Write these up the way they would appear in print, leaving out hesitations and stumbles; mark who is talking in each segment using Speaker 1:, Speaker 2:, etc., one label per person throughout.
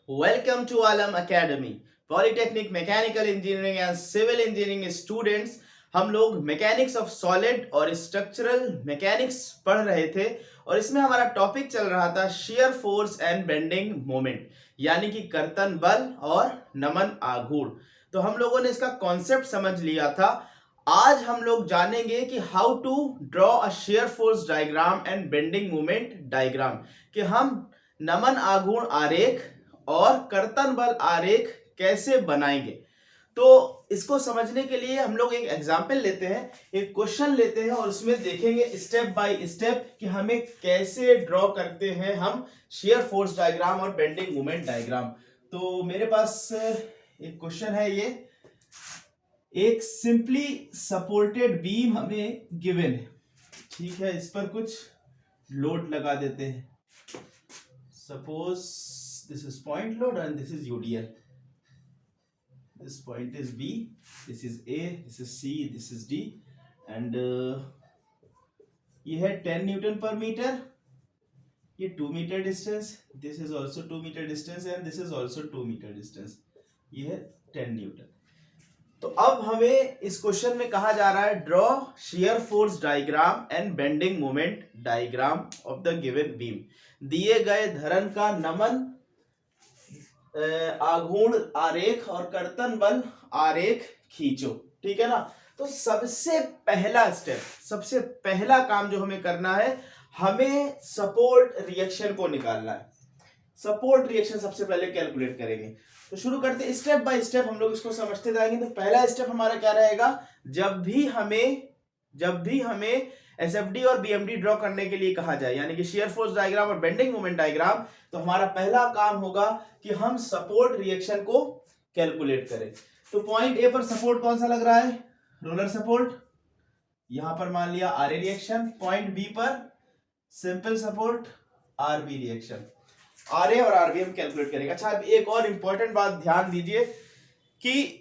Speaker 1: Welcome to Alam Academy. Polytechnic mechanical engineering and civil engineering students, हम लोग mechanics of solid और structural mechanics पढ़ रहे थे और इसमें हमारा टॉपिक चल रहा था shear force and bending moment, यानी कि कर्तन बल और नमन आघूर्ण। तो हम लोगों ने इसका कॉन्सेप्ट समझ लिया था। आज हम लोग जानेंगे कि how to draw a shear force diagram and bending moment diagram, कि हम नमन आघूर्ण आरेख और कर्तन बल आरेख कैसे बनाएंगे। तो इसको समझने के लिए हम लोग एक एग्जाम्पल लेते हैं, एक क्वेश्चन लेते हैं और उसमें देखेंगे स्टेप बाय स्टेप कि हमें कैसे ड्रॉ करते हैं हम शेयर फोर्स डायग्राम और बेंडिंग मोमेंट डायग्राम। तो मेरे पास एक क्वेश्चन है, ये एक सिंपली सपोर्टेड बीम हमें गिवन है, ठीक है। इस पर कुछ लोड लगा देते हैं। Suppose this is point load and this is UDL. This point is B, this is A, this is C, this is D, and ये है 10 न्यूटन पर मीटर, ये 2 metre distance, this is also 2 metre distance and this is also 2 metre distance, ये है 10 Newton. तो अब हमें इस क्वेश्चन में कहा जा रहा है draw share force diagram and bending moment diagram of the given beam. दिए गए धरन का नमन आघूर्ण आरेख और कर्तन बल आरेख खींचो, ठीक है ना। तो सबसे पहला स्टेप, सबसे पहला काम जो हमें करना है, हमें सपोर्ट रिएक्शन को निकालना है। सपोर्ट रिएक्शन सबसे पहले कैलकुलेट करेंगे। तो शुरू करते हैं स्टेप बाय स्टेप, हम लोग इसको समझते जाएंगे। तो पहला स्टेप हमारा क्या रहेगा, जब भी हमें एसएफडी और बीएमडी ड्रॉ करने के लिए कहा जाए, यानी कि शेयर फोर्स डायग्राम और बेंडिंग मोमेंट डायग्राम, तो हमारा पहला काम होगा कि हम सपोर्ट रिएक्शन को कैलकुलेट करें। तो पॉइंट ए पर सपोर्ट कौन सा लग रहा है, रोलर सपोर्ट, यहां पर मान लिया आरए रिएक्शन। पॉइंट बी पर simple support R B reaction, R A और आरबी हम कैलकुलेट करेंगे। अच्छा, अब एक और इंपॉर्टेंट बात ध्यान दीजिए कि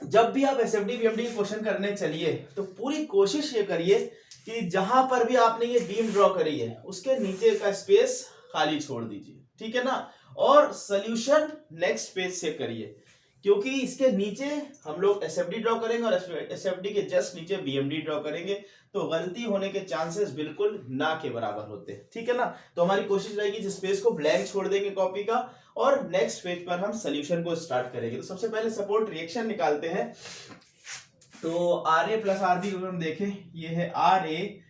Speaker 1: जब भी आप एसएफडी बीएमडी क्वेश्चन करने चलिए तो पूरी कोशिश ये करिए कि जहां पर भी आपने ये बीम ड्रॉ करी है उसके नीचे का स्पेस खाली छोड़ दीजिए, ठीक है ना। और सॉल्यूशन नेक्स्ट पेज से करिए, क्योंकि इसके नीचे हम लोग एसएफडी ड्रॉ करेंगे और एसएफडी के जस्ट नीचे बीएमडी ड्रॉ करेंगे, तो गलती होने के चांसेस बिल्कुल ना के बराबर होते हैं, ठीक है ना। तो हमारी कोशिश रहेगी इस स्पेस को ब्लैंक छोड़ देंगे कॉपी का और नेक्स्ट पेज पर हम सॉल्यूशन को स्टार्ट करेंगे। तो सबसे पहले सपोर्ट रिएक्शन निकालते हैं। तो R A plus R B अगर हम देखें, ये है आर ए,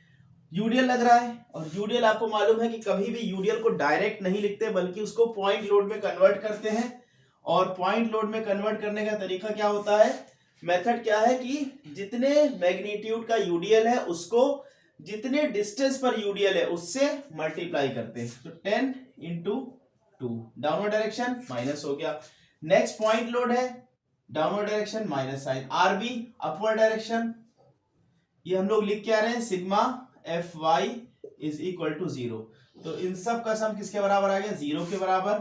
Speaker 1: यूडीएल लग रहा है, और यूडीएल आपको मालूम है कि कभी भी यूडीएल को डायरेक्ट नहीं लिखते बल्कि उसको पॉइंट लोड में कन्वर्ट करते हैं। और पॉइंट लोड में कन्वर्ट करने का तरीका क्या होता है, मेथड क्या है कि जितने मैग्नीट्यूड का यूडीएल है उसको जितने डिस्टेंस पर यूडीएल है उससे मल्टीप्लाई करते हैं। तो 10 इंटू 2, डाउनवर्ड डायरेक्शन माइनस हो गया। नेक्स्ट पॉइंट लोड है, downward direction minus sign, R B upward direction, ये हम लोग लिख के आ रहे हैं sigma F Y is equal to 0। तो इन सब का सम किसके बराबर आ गया, 0 के बराबर।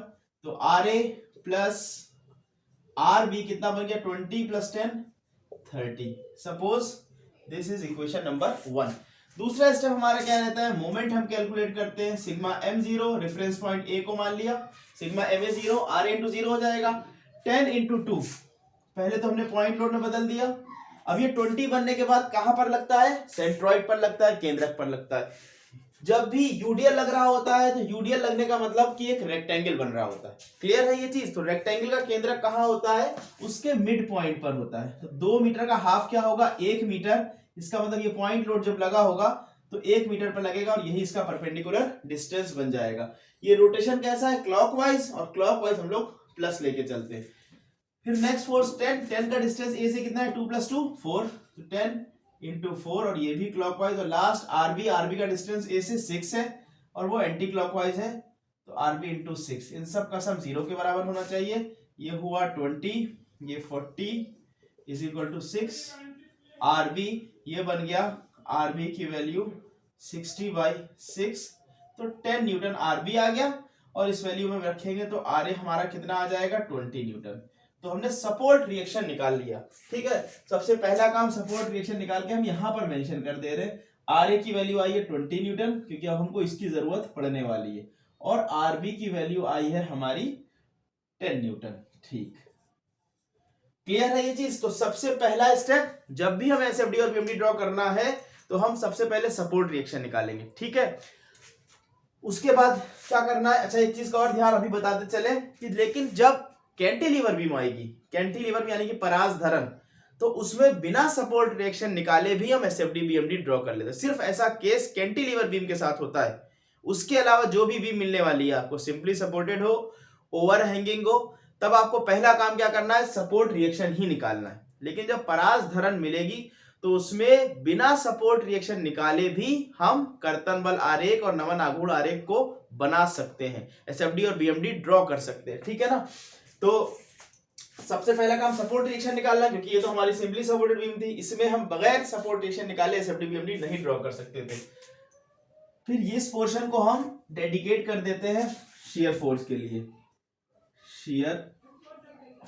Speaker 1: तो R A plus R B कितना बन गया, 20 plus 10 30। Suppose this is equation number 1। दूसरा स्टेप हमारा क्या रहता है, मोमेंट हम कैलकुलेट करते हैं। Sigma M 0, reference point A को मान लिया, sigma M A 0, R into 0 हो जाएगा। 10 इंटू 2, पहले तो हमने पॉइंट लोड में बदल दिया। अब ये 20 बनने के बाद कहां पर लगता है, सेंट्रॉइड पर लगता है, केंद्रक पर लगता है। जब भी यूडीएल लग रहा होता है तो यूडीएल लगने का मतलब कि एक रेक्टेंगल बन रहा होता है। क्लियर है ये चीज। तो रेक्टेंगल का केंद्रक कहां होता है, उसके मिड पॉइंट पर होता है। तो 2 मीटर का हाफ क्या होगा, 1 मीटर। इसका मतलब ये पॉइंट लोड जब लगा होगा तो 1 मीटर पर लगेगा और यही इसका परपेंडिकुलर डिस्टेंस बन जाएगा। ये रोटेशन कैसा है, क्लॉकवाइज, और क्लॉकवाइज हम लोग प्लस लेके चलते हैं। फिर नेक्स्ट फोर्स 10 का डिस्टेंस ए से कितना है, 2 + 2 4, तो 10 इंटू 4, और ये भी क्लॉकवाइज। और लास्ट आरबी का डिस्टेंस ए से 6 है और वो एंटी क्लॉकवाइज है, तो आरबी इंटू 6, इन सब का सम 0 के बराबर होना चाहिए। ये हुआ 20, ये 40 इज इक्वल टू 6 आरबी, ये बन गया आरबी की वैल्यू 60/6, तो 10 न्यूटन आरबी आ गया। और इस वैल्यू में रखेंगे तो आर ए हमारा कितना आ जाएगा, 20 न्यूटन। तो हमने सपोर्ट रिएक्शन निकाल लिया, ठीक है। सबसे पहला काम सपोर्ट रिएक्शन निकाल के हम यहां पर मेंशन कर दे रहे हैं। आर ए की वैल्यू आई है 20 न्यूटन, क्योंकि अब हमको इसकी जरूरत पड़ने वाली है। और आरबी की वैल्यू आई है हमारी 10 न्यूटन। ठीक, क्लियर है ये चीज। तो सबसे पहला स्टेप, जब भी हमें एसएफडी और बीएमडी ड्रॉ करना है तो हम सबसे पहले सपोर्ट रिएक्शन निकालेंगे, ठीक है। उसके बाद क्या करना है, अच्छा एक चीज का और ध्यान अभी बताते चले कि लेकिन जब कैंटिलीवर बीम आएगी, कैंटिलीवर यानी कि परास धरन, तो उसमें बिना सपोर्ट रिएक्शन निकाले भी हम एसएफडी बीएमडी ड्रॉ कर लेते हैं। सिर्फ ऐसा केस कैंटिलीवर बीम के साथ होता है, उसके अलावा जो भी बीम मिलने वाली है आपको, सिंपली सपोर्टेड हो, ओवर हैंगिंग हो, तब आपको पहला काम क्या करना है, सपोर्ट रिएक्शन ही निकालना है। लेकिन जब परास धरन मिलेगी तो उसमें बिना सपोर्ट रिएक्शन निकाले भी हम कर्तन बल आरेख और नमन आघूर्ण आरेख को बना सकते हैं, एसएफडी और बीएमडी ड्रॉ कर सकते हैं, ठीक है ना। तो सबसे पहला काम सपोर्ट रिएक्शन निकालना, क्योंकि ये तो हमारी सिंपली सपोर्टेड बीम थी, इसमें हम बगैर सपोर्ट रिएक्शन निकाले एसएफडी बीएमडी नहीं ड्रॉ कर सकते थे। फिर इस पोर्शन को हम डेडिकेट कर देते हैं शियर फोर्स के लिए, शियर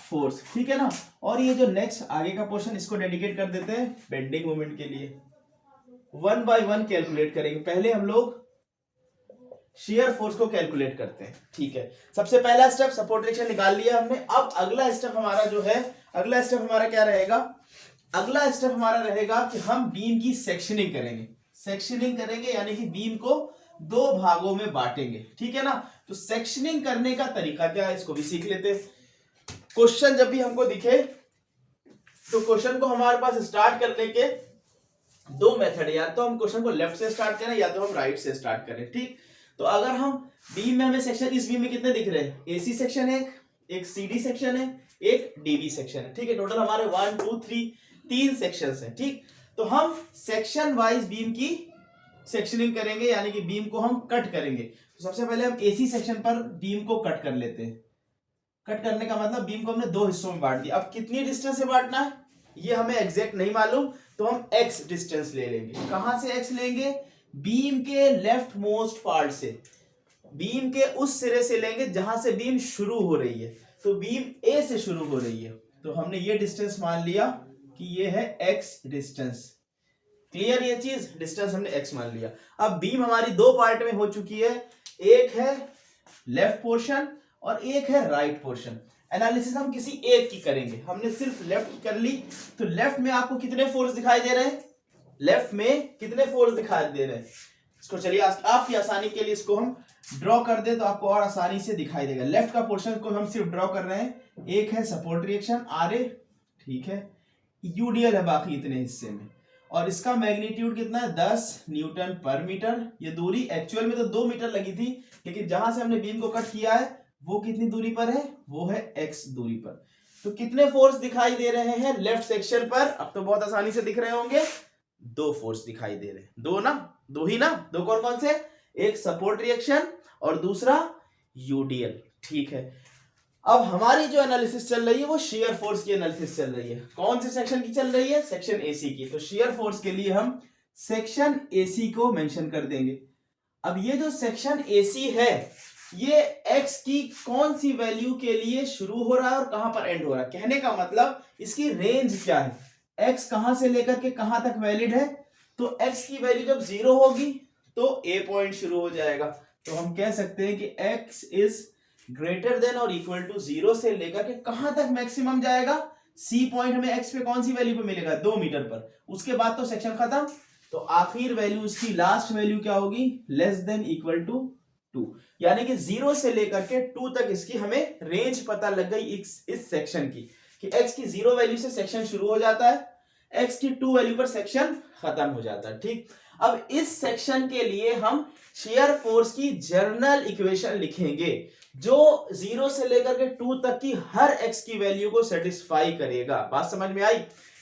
Speaker 1: फोर्स, ठीक है ना। और ये जो नेक्स्ट आगे का पोर्शन, इसको डेडिकेट कर देते हैं बेंडिंग मोमेंट के लिए। 1 बाय 1 कैलकुलेट करेंगे। पहले हम लोग शियर फोर्स को कैलकुलेट करते हैं, ठीक है। सबसे पहला स्टेप सपोर्ट रिएक्शन निकाल लिया हमने। अब अगला स्टेप हमारा जो है, अगला स्टेप हमारा क्या रहेगा, अगला स्टेप हमारा रहेगा कि हम बीम की सेक्शनिंग करेंगे। सेक्शनिंग करेंगे यानी कि बीम को दो भागों में बांटेंगे, ठीक है ना। तो सेक्शनिंग करने का तरीका क्या है, इसको भी सीख लेते हैं। क्वेश्चन जब भी हमको दिखे तो क्वेश्चन को हमारे पास स्टार्ट करने के दो मेथड है, या तो हम क्वेश्चन को लेफ्ट से स्टार्ट करें या तो हम राइट से स्टार्ट करें, ठीक। तो अगर हम बीम में हमें सेक्शन, इस बीम में कितने दिख रहे हैं, एसी सेक्शन है, एक सीडी सेक्शन है, एक डीबी सेक्शन है, ठीक है। टोटल हमारे 1 2 3 3 सेक्शंस हैं, ठीक। तो हम सेक्शन वाइज बीम की सेक्शनिंग करेंगे, यानी कि बीम को हम कट करेंगे। तो सबसे पहले हम एसी सेक्शन पर बीम को कट कर लेते हैं। कट करने का मतलब बीम को हमने दो हिस्सों में बांट दिया। अब कितनी डिस्टेंस से बांटना है ये हमें एग्जैक्ट नहीं मालूम, तो हम एक्स डिस्टेंस ले लेंगे। कहां से एक्स लेंगे, बीम के लेफ्ट मोस्ट पार्ट से, बीम के उस सिरे से लेंगे जहां से बीम शुरू हो रही है। तो बीम ए से शुरू हो रही है, तो हमने ये डिस्टेंस मान लिया कि ये है एक्स डिस्टेंस। क्लियर ये चीज, डिस्टेंस हमने एक्स मान लिया। अब बीम हमारी दो पार्ट में हो चुकी है, एक है लेफ्ट पोर्शन और एक है राइट पोर्शन। एनालिसिस हम किसी एक की करेंगे, हमने सिर्फ लेफ्ट की कर ली। तो लेफ्ट में आपको कितने फोर्स दिखाई दे रहे हैं, लेफ्ट में कितने फोर्स दिखाई दे रहे हैं, इसको चलिए आपकी आसानी के लिए इसको हम ड्रॉ कर दे तो आपको और आसानी से दिखाई देगा। लेफ्ट का पोर्शन को हम सिर्फ ड्रॉ कर रहे हैं, एक है सपोर्ट रिएक्शन आर ए, ठीक है, यूडीएल है बाकी इतने हिस्से में, और इसका मैग्नीट्यूड कितना है 10 न्यूटन पर मीटर। ये दूरी एक्चुअल में तो 2 मीटर लगी थी, लेकिन जहां से हमने बीम को कट किया है वो कितनी दूरी पर है, वो है x दूरी पर। तो कितने फोर्स दिखाई दे रहे हैं लेफ्ट सेक्शन पर, अब तो बहुत आसानी से दिख रहे होंगे, दो फोर्स दिखाई दे रहे हैं, दो ना, दो ही ना, दो कौन कौन से, एक सपोर्ट रिएक्शन और दूसरा यूडीएल, ठीक है। अब हमारी जो एनालिसिस चल रही है वो शेयर फोर्स की एनालिसिस चल रही है। कौन से सेक्शन की चल रही है, सेक्शन एसी की। तो शेयर फोर्स के लिए हम सेक्शन एसी को मेंशन कर देंगे। अब ये जो सेक्शन एसी है ये x की कौन सी वैल्यू के लिए शुरू हो रहा है और कहां पर एंड हो रहा है, कहने का मतलब इसकी रेंज क्या है, x कहां से लेकर के कहां तक वैलिड है। तो x की वैल्यू जब 0 होगी तो a पॉइंट शुरू हो जाएगा। तो हम कह सकते हैं कि x इज ग्रेटर देन और इक्वल टू 0 से लेकर के कहां तक मैक्सिमम जाएगा, c पॉइंट हमें x पे कौन सी वैल्यू पे मिलेगा, 2 मीटर पर। उसके बाद तो सेक्शन खत्म, तो आखिर वैल्यू इसकी लास्ट वैल्यू क्या होगी, लेस देन इक्वल टू 2, यानी कि 0 से लेकर के 2 तक इसकी हमें रेंज पता लग गई इस सेक्शन की, कि x की 0 वैल्यू से सेक्शन शुरू हो जाता है, x की 2 वैल्यू पर सेक्शन खत्म हो जाता है, ठीक। अब इस सेक्शन के लिए हम शेयर फोर्स की जर्नल इक्वेशन लिखेंगे जो 0 से लेकर के 2 तक की हर x की वैल्यू को सेटिस्फाई करेगा। बात समझ में आई,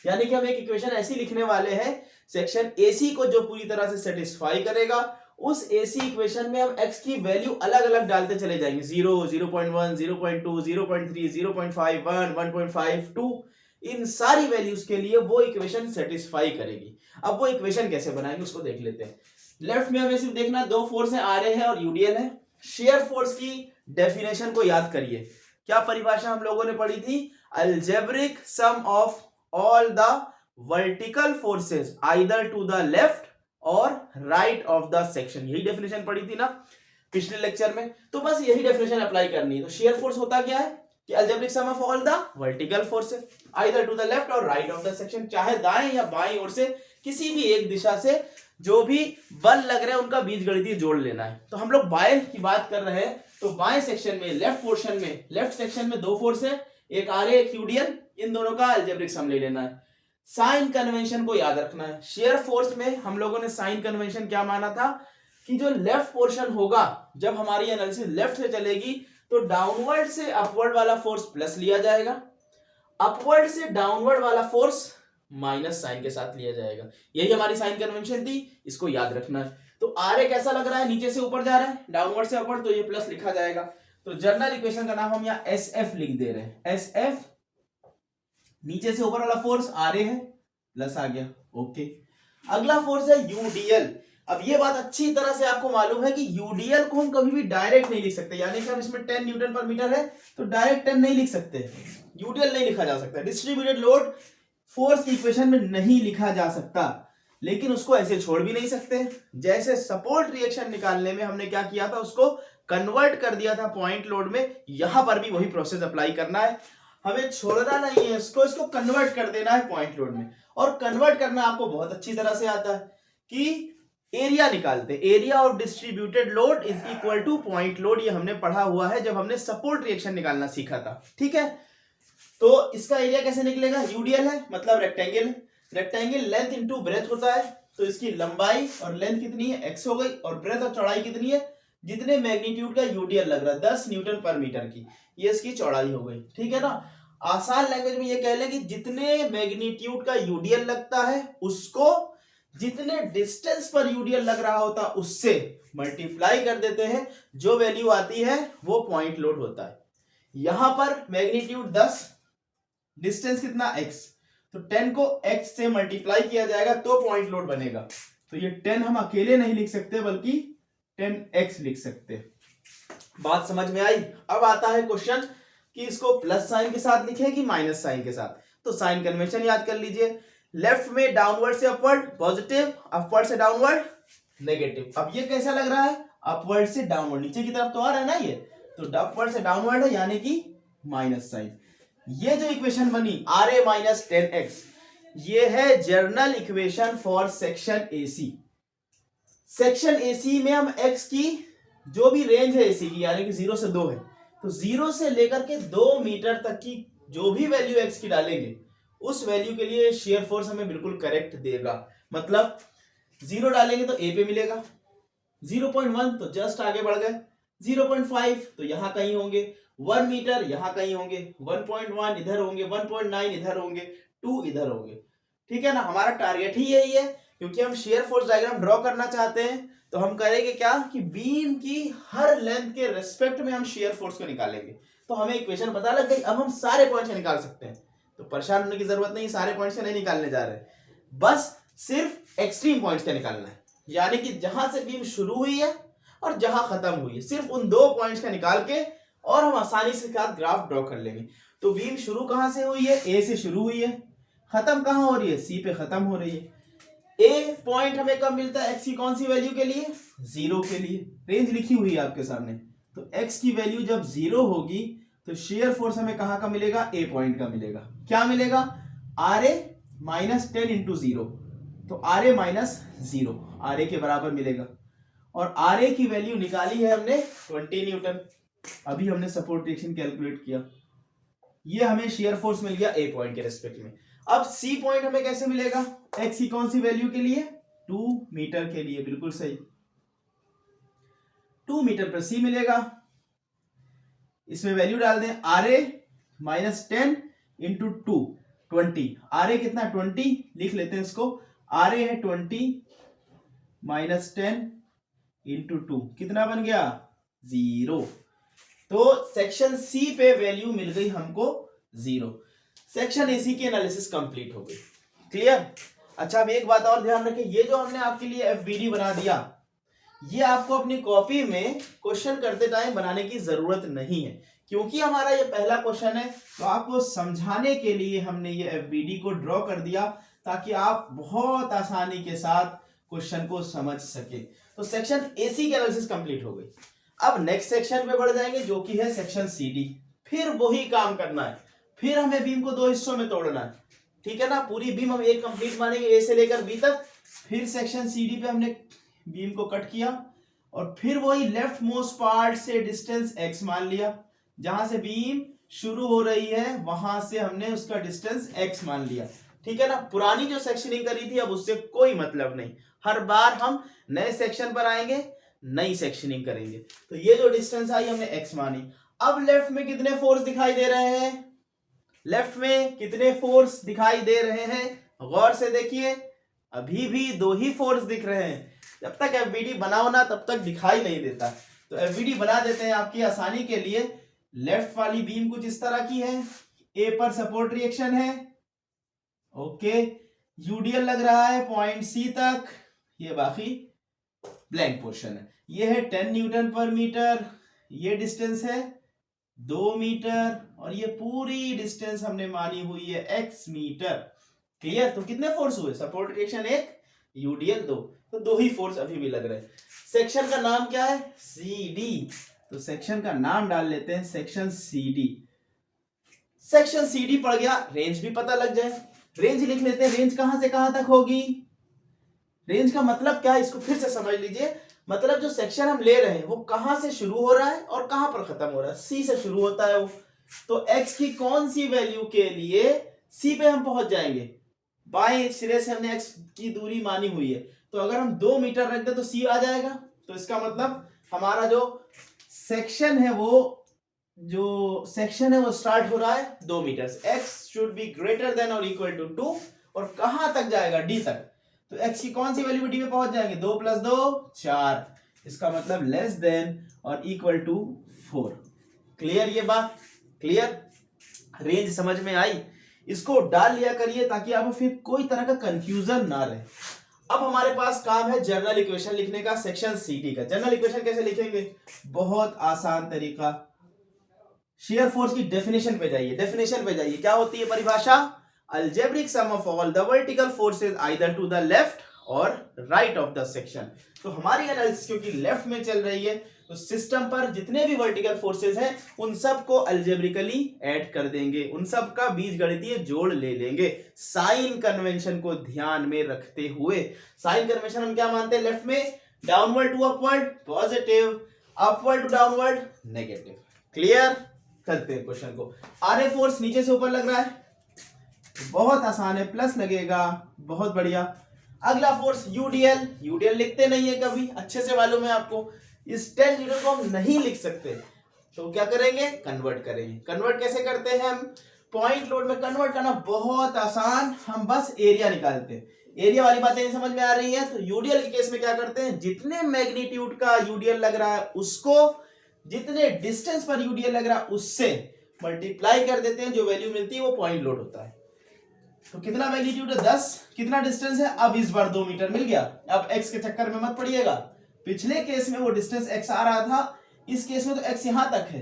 Speaker 1: यानी कि हम एक इक्वेशन ऐसी लिखने वाले हैं सेक्शन एसी को जो पूरी तरह से सेटिस्फाई करेगा। उस एसी इक्वेशन में हम x की वैल्यू अलग अलग डालते चले जाएंगे, 0 0.1 0.2 0.3 0.5 1 1.5 2, इन सारी वैल्यूज के लिए वो इक्वेशन सेटिस्फाई करेगी। अब वो इक्वेशन कैसे बनाएंगे उसको देख लेते हैं। लेफ्ट में हमें सिर्फ देखना दो फोर्स है, आर ए है और यूडीएल है। शेयर फोर्स की डेफिनेशन को याद करिए, क्या परिभाषा हम लोगों ने पढ़ी थी, algebraic sum of all the vertical forces either to the left और राइट ऑफ द सेक्शन। यही डेफिनेशन पढ़ी थी ना पिछले लेक्चर में, तो बस यही डेफिनेशन अप्लाई करनी है। तो शेयर फोर्स होता क्या है, कि algebraic sum of all the vertical forces either to the left और राइट ऑफ द सेक्शन, चाहे दाएं या बाएं ओर से किसी भी एक दिशा से जो भी बल लग रहे हैं उनका बीजगणितीय जोड़ लेना है। तो हम लोग बाएं की बात कर रहे हैं, तो बाएं सेक्शन में लेफ्ट सेक्शन में दो फोर्स है, एक आरए एक यूडीएल, इन दोनों का अलजेब्रिक सम ले लेना है। साइन कन्वेंशन को याद रखना है। शेयर फोर्स में हम लोगों ने साइन कन्वेंशन क्या माना था कि जो लेफ्ट पोर्शन होगा, जब हमारी एनालिसिस लेफ्ट से चलेगी तो डाउनवर्ड से अपवर्ड वाला फोर्स प्लस लिया जाएगा, अपवर्ड से डाउनवर्ड वाला फोर्स माइनस साइन के साथ लिया जाएगा। यही हमारी साइन कन्वेंशन थी, इसको याद रखना है। तो आरए कैसा लग रहा है, नीचे से ऊपर जा रहा है, डाउनवर्ड से अपवर्ड, तो ये प्लस लिखा जाएगा। तो जर्नल इक्वेशन का नाम हम यहाँ एस एफ लिख दे रहे हैं। एस एफ नीचे से ऊपर वाला फोर्स आरए है, प्लस आ गया, ओके। अगला फोर्स है यूडीएल। अब ये बात अच्छी तरह से आपको मालूम है कि यूडीएल को हम कभी भी डायरेक्ट नहीं लिख सकते, यानी कि हम इसमें 10 न्यूटन पर मीटर है तो डायरेक्ट 10 नहीं लिख सकते, यूडीएल नहीं लिखा जा सकता। डिस्ट्रीब्यूटेड लोड फोर्स की इक्वेशन में नहीं लिखा जा सकता, लेकिन उसको ऐसे छोड़ भी नहीं सकते। जैसे सपोर्ट रिएक्शन निकालने में हमने क्या किया था, उसको कन्वर्ट कर दिया था पॉइंट लोड में, यहां पर भी वही प्रोसेस अप्लाई करना है। हमें छोड़ना नहीं है इसको कन्वर्ट कर देना है पॉइंट लोड में। और कन्वर्ट करना आपको बहुत अच्छी तरह से आता है कि एरिया निकालते, area of distributed load is equal two point load. ये हमने पढ़ा हुआ है जब हमने सपोर्ट रिएक्शन निकालना सीखा था, ठीक है। तो इसका एरिया कैसे निकलेगा, यूडीएल है मतलब rectangle, rectangle length into breadth होता है, तो इसकी लंबाई और लेंथ कितनी है, एक्स हो गई, और ब्रेथ और चौड़ाई कितनी है, जितने मैग्नीट्यूड का यूडीएल लग रहा है 10 न्यूटन पर मीटर की, ये इसकी चौड़ाई हो गई, ठीक है ना। आसान लैंग्वेज में ये कह लें कि जितने मैग्नीट्यूड का यूडीएल लगता है उसको जितने डिस्टेंस पर यूडीएल लग रहा होता उससे मल्टीप्लाई कर देते हैं, जो वैल्यू आती है वो पॉइंट लोड होता है। यहां पर मैग्नीट्यूड 10, डिस्टेंस कितना x, तो 10 को x से मल्टीप्लाई किया जाएगा तो पॉइंट लोड बनेगा। तो ये 10 हम अकेले नहीं लिख सकते बल्कि 10x लिख सकते। बात समझ में आई। अब आता है क्वेश्चन कि इसको प्लस साइन के साथ लिखे कि माइनस साइन के साथ। तो साइन कन्वेंशन याद कर लीजिए, लेफ्ट में डाउनवर्ड से अपवर्ड पॉजिटिव, अपवर्ड से डाउनवर्ड नेगेटिव। अब ये कैसा लग रहा है, अपवर्ड से डाउनवर्ड, नीचे की तरफ तो आ रहा है ना ये, तो अपवर्ड से डाउनवर्ड है यानी कि माइनस साइन। ये जो इक्वेशन बनी RA माइनस 10x, ये है general equation for section AC। Section AC में हम x की जो भी रेंज है AC की, यानी कि 0 से 2 है, तो 0 से लेकर के 2 मीटर तक की जो भी वैल्यू x की डालेंगे उस वैल्यू के लिए शेयर फोर्स हमें बिल्कुल करेक्ट देगा। मतलब 0 डालेंगे तो A पे मिलेगा, 0.1 तो जस्ट आगे बढ़ गए, 0.5 तो यहां कहीं होंगे, 1 मीटर यहां कहीं होंगे, 1.1 इधर होंगे, 1.9 इधर होंगे, 2 इधर होंगे, ठीक है ना। हमारा टारगेट ही यही है, क्योंकि हम शेयर फोर्स डायग्राम ड्रॉ करना चाहते हैं। तो हम करेंगे क्या कि बीम की हर लेंथ के रेस्पेक्ट में हम शेयर फोर्स को निकालेंगे। तो हमें इक्वेशन पता लग गई, अब हम सारे पॉइंट्स निकाल सकते हैं। तो परेशान होने की जरूरत नहीं, सारे पॉइंट्स नहीं निकालने जा रहे, बस सिर्फ एक्सट्रीम पॉइंट्स का निकालना है, यानी कि जहां से बीम शुरू हुई है और जहां खत्म हुई है, सिर्फ उन 2 पॉइंट्स का निकाल के और हम आसानी से साथ ग्राफ ड्रॉ कर लेंगे। तो बीम शुरू कहां से हुई है, A से शुरू हुई है, खत्म कहां हो रही है, C पे खत्म हो रही है। A पॉइंट हमें कब मिलता है, x की कौन सी वैल्यू के लिए, 0 के लिए। रेंज लिखी हुई है आपके सामने, तो x की वैल्यू जब 0 होगी तो शेयर फोर्स हमें कहां का मिलेगा, A पॉइंट का मिलेगा। क्या मिलेगा, RA माइनस 10 इंटू 0, तो RA माइनस 0 RA के बराबर मिलेगा। और RA की वैल्यू निकाली है हमने 20 न्यूटन। अभी हमने सपोर्ट रिएक्शन कैलकुलेट किया, ये हमें शेयर फोर्स मिल गया A पॉइंट के रेस्पेक्ट में। अब C पॉइंट हमें कैसे मिलेगा, x की कौन सी वैल्यू के लिए, 2 मीटर के लिए, बिल्कुल सही, 2 मीटर पर C मिलेगा। इसमें वैल्यू डाल दें, RA माइनस 10 इंटू 2 20, RA कितना 20 लिख लेते हैं इसको, RA है 20 माइनस 10 इंटू 2 कितना बन गया, 0। तो सेक्शन C पे वैल्यू मिल गई हमको 0। सेक्शन AC की एनालिसिस कंप्लीट हो गई, क्लियर। अच्छा, अब एक बात और ध्यान रखें, ये जो हमने आपके लिए FBD बना दिया, ये आपको अपनी कॉपी में क्वेश्चन करते टाइम बनाने की जरूरत नहीं है, क्योंकि हमारा ये पहला क्वेश्चन है। तो आपको समझाने के लिए हमने ये FBD को ड्रॉ कर दिया, ताकि आप बहुत आसानी के साथ क्वेश्चन को समझ सके। तो सेक्शन AC की एनालिसिस कंप्लीट हो गई। अब नेक्स्ट सेक्शन पे बढ़ जाएंगे, जो कि है सेक्शन CD। फिर वही काम करना है, फिर हमें बीम को दो हिस्सों में तोड़ना है, ठीक है ना। पूरी बीम हम एक कंप्लीट मानेंगे ए से लेकर बी तक, फिर सेक्शन सी डी पे हमने बीम को कट किया और फिर वही लेफ्ट मोस्ट पार्ट से डिस्टेंस x मान लिया, जहां से बीम शुरू हो रही है वहां से हमने उसका डिस्टेंस x मान लिया, ठीक है ना। पुरानी जो सेक्शनिंग करी थी अब उससे कोई मतलब नहीं, हर बार हम नए सेक्शन पर आएंगे, नई सेक्शनिंग करेंगे। तो ये जो डिस्टेंस आई हमने x मानी। अब लेफ्ट में कितने फोर्स दिखाई दे रहे हैं, लेफ्ट में कितने फोर्स दिखाई दे रहे हैं, गौर से देखिए, अभी भी दो ही फोर्स दिख रहे हैं। जब तक एफबीडी बनाओ ना तब तक दिखाई नहीं देता, तो एफबीडी बना देते हैं आपकी आसानी के लिए। लेफ्ट वाली बीम कुछ इस तरह की है, ए पर सपोर्ट रिएक्शन है, ओके, यूडीएल लग रहा है पॉइंट सी तक, ये बाकी ब्लैंक पोर्शन है। ये है 10 न्यूटन पर मीटर, ये डिस्टेंस है 2 मीटर और ये पूरी डिस्टेंस हमने मानी हुई है x मीटर। क्लियर? तो कितने फोर्स हुए, सपोर्ट रिएक्शन 1, यूडीएल 2, तो दो ही फोर्स अभी भी लग रहे हैं। सेक्शन का नाम क्या है, CD, तो सेक्शन का नाम डाल लेते हैं सेक्शन CD। सेक्शन CD पड़ गया, रेंज भी पता लग जाए, रेंज लिख लेते हैं। रेंज कहां से कहां तक होगी, रेंज का मतलब क्या है इसको फिर से समझ लीजिए। मतलब जो सेक्शन हम ले रहे हैं वो कहां से शुरू हो रहा है और कहां पर खत्म हो रहा है, सी से शुरू होता है वो। तो x की कौन सी वैल्यू के लिए सी पे हम पहुंच जाएंगे, बाएं सिरे से हमने x की दूरी मानी हुई है, तो अगर हम 2 मीटर रख दे तो सी आ जाएगा। तो इसका मतलब हमारा जो सेक्शन है वो स्टार्ट हो रहा है 2 मीटर से। x should be greater than और इक्वल टू 2 और कहां तक जाएगा, डी तक। तो x की कौन सी वैल्यू डी में पहुंच जाएंगे, 2 + 2 4, इसका मतलब लेस देन और इक्वल टू 4। क्लियर ये बात, क्लियर, रेंज समझ में आई। इसको डाल लिया करिए ताकि आपको फिर कोई तरह का कंफ्यूजन ना रहे। अब हमारे पास काम है जनरल इक्वेशन लिखने का सेक्शन CD का। जनरल इक्वेशन कैसे लिखेंगे, बहुत आसान तरीका, शेयर फोर्स की डेफिनेशन पे जाइए, डेफिनेशन पे जाइए। क्या होती है परिभाषा, algebraic sum of all the vertical forces either to the left और राइट ऑफ द सेक्शन। तो हमारी एनालिसिस क्योंकि लेफ्ट में चल रही है तो सिस्टम पर जितने भी वर्टिकल फोर्सेस हैं उन सबको अलजेब्रिकली ऐड कर देंगे, उन सब का बीजगणितीय जोड़ ले लेंगे, साइन कन्वेंशन को ध्यान में रखते हुए। साइन कन्वेंशन हम क्या मानते हैं, लेफ्ट में downward to upward positive, upward to downward negative. Clear, करते हैं क्वेश्चन को। आरए फोर्स नीचे से ऊपर लग रहा है, बहुत आसान है, प्लस लगेगा, बहुत बढ़िया। अगला फोर्स यूडीएल, यूडीएल लिखते नहीं है कभी, अच्छे से मालूम है आपको। इस 10 न्यूटन को हम नहीं लिख सकते तो क्या करेंगे, कन्वर्ट करेंगे। कन्वर्ट कैसे करते हैं हम, पॉइंट लोड में कन्वर्ट करना बहुत आसान, हम बस एरिया निकालते हैं। एरिया वाली बातें नहीं समझ में आ रही है तो यूडीएल के केस में क्या करते हैं, जितने मैग्नीट्यूड का यूडीएल लग रहा है उसको जितने डिस्टेंस पर यूडीएल लग रहा है उससे मल्टीप्लाई कर देते हैं, जो वैल्यू मिलती है वो पॉइंट लोड होता है। तो कितना मैग्नीट्यूड है 10, कितना डिस्टेंस है, अब इस बार 2 मीटर मिल गया। अब x के चक्कर में मत पड़िएगा, पिछले केस में वो डिस्टेंस x आ रहा था, इस केस में तो x यहां तक है,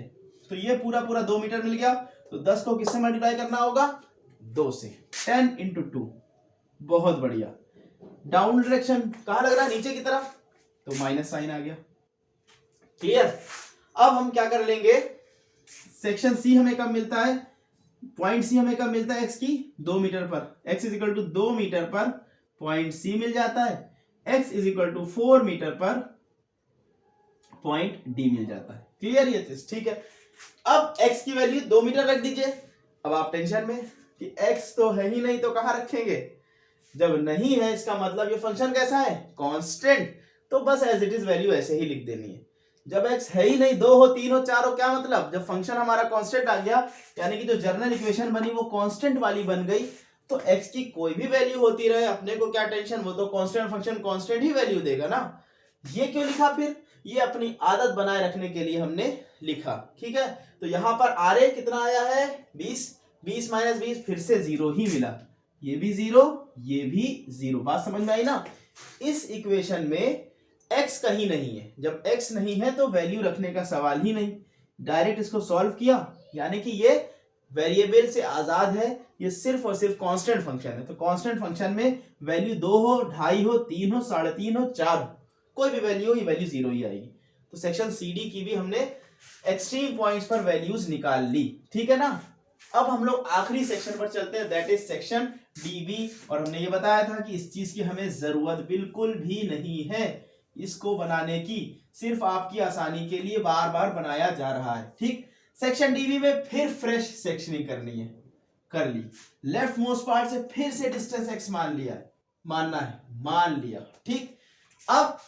Speaker 1: तो ये पूरा 2 मीटर मिल गया। तो 10 को किससे मल्टीप्लाई करना होगा, 2 से, 10 × 2, बहुत बढ़िया। डाउन डायरेक्शन कहां लग रहा है, नीचे की तरफ, तो माइनस साइन आ गया। क्लियर। अब हम क्या कर लेंगे, सेक्शन सी हमें कब मिलता है, पॉइंट सी हमें कब मिलता है, x की 2 मीटर पर, x = 2 मीटर पर पॉइंट सी मिल जाता है, x = 4 मीटर पर पॉइंट डी मिल जाता है। क्लियर ये चीज, ठीक है। अब x की वैल्यू 2 मीटर रख दीजिए। अब आप टेंशन में कि x तो है ही नहीं तो कहां रखेंगे, जब नहीं है इसका मतलब ये फंक्शन कैसा है, कांस्टेंट, तो बस एज इट इज वैल्यू ऐसे ही लिख देनी है। जब x है ही नहीं, 2 हो 3 हो 4 हो, क्या मतलब, जब फंक्शन हमारा कांस्टेंट आ गया, यानी कि जो जनरल इक्वेशन बनी वो कांस्टेंट वाली बन गई, तो x की कोई भी वैल्यू होती रहे अपने को क्या टेंशन, वो तो कांस्टेंट फंक्शन कांस्टेंट ही वैल्यू देगा ना। ये क्यों लिखा फिर, ये अपनी आदत बनाए रखने के लिए हमने लिखा, ठीक है। तो यहां पर आरए कितना आया है, 20, 20 - 20 फिर से 0 ही मिला, ये भी 0, ये भी 0। बात समझ में आई ना। इस इक्वेशन में x कहीं नहीं है, जब x नहीं है तो वैल्यू रखने का सवाल ही नहीं, डायरेक्ट इसको सॉल्व किया, यानी कि ये वेरिएबल से आजाद है, ये सिर्फ और सिर्फ कांस्टेंट फंक्शन है। तो कांस्टेंट फंक्शन में वैल्यू 2 हो, 2.5 हो, 3 हो, 3.5 हो, 4 हो, कोई भी वैल्यू हो, ये वैल्यू 0 ही आएगी। तो सेक्शन CD की भी हमने एक्सट्रीम पॉइंट्स पर वैल्यूज निकाल ली, ठीक है ना। अब हम लोग आखिरी सेक्शन पर चलते हैं, दैट इज सेक्शन डीबी। और हमने ये बताया था कि इस चीज की हमें जरूरत बिल्कुल भी नहीं है इसको बनाने की, सिर्फ आपकी आसानी के लिए बार बार बनाया जा रहा है, ठीक। सेक्शन डीबी में फिर फ्रेश सेक्शनिंग करनी है, कर ली। लेफ्ट मोस्ट पार्ट से फिर से डिस्टेंस एक्स मान लिया, मानना है, मान लिया, ठीक। अब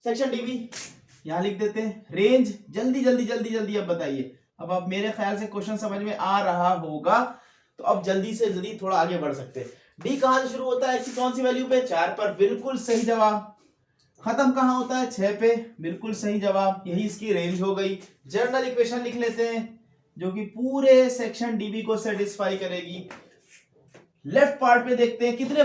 Speaker 1: सेक्शन डीबी यहां लिख देते हैं, रेंज जल्दी जल्दी जल्दी जल्दी अब बताइए। अब आप मेरे ख्याल से क्वेश्चन समझ में आ रहा होगा, तो अब जल्दी से जल्दी थोड़ा आगे बढ़ सकते हैं। डी कहां से शुरू होता है, एक्स कौन सी वैल्यू पे, 4 पर, बिल्कुल सही जवाब। खत्म कहां होता है, 6 पे, बिल्कुल सही जवाब। यही इसकी रेंज हो गई। जनरल इक्वेशन लिख लेते हैं जो कि पूरे सेक्शन डीबी को सेटिस्फाई करेगी। लेफ्ट पार्ट पे देखते हैं, कितने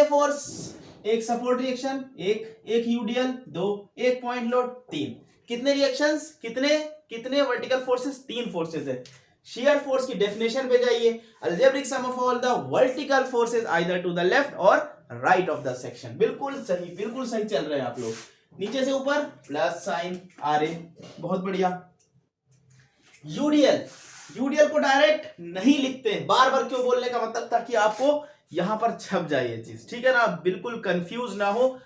Speaker 1: फोर्स, एक सपोर्ट रिएक्शन, एक यूडीएल, 2, एक पॉइंट लोड, 3। कितने रिएक्शंस, कितने वर्टिकल फोर्सेस, 3 फोर्सेस है। शियर फोर्स की डेफिनेशन पे जाइए, algebraic sum of all the vertical forces either to the left और राइट ऑफ द सेक्शन। बिल्कुल सही चल रहे हैं आप लोग। नीचे से ऊपर प्लस साइन आर ए, बहुत बढ़िया। यूडीएल को डायरेक्ट नहीं लिखते, बार बार क्यों बोलने का मतलब ताकि आपको यहां पर छप जाए ये चीज, ठीक है ना, बिल्कुल कंफ्यूज ना हो।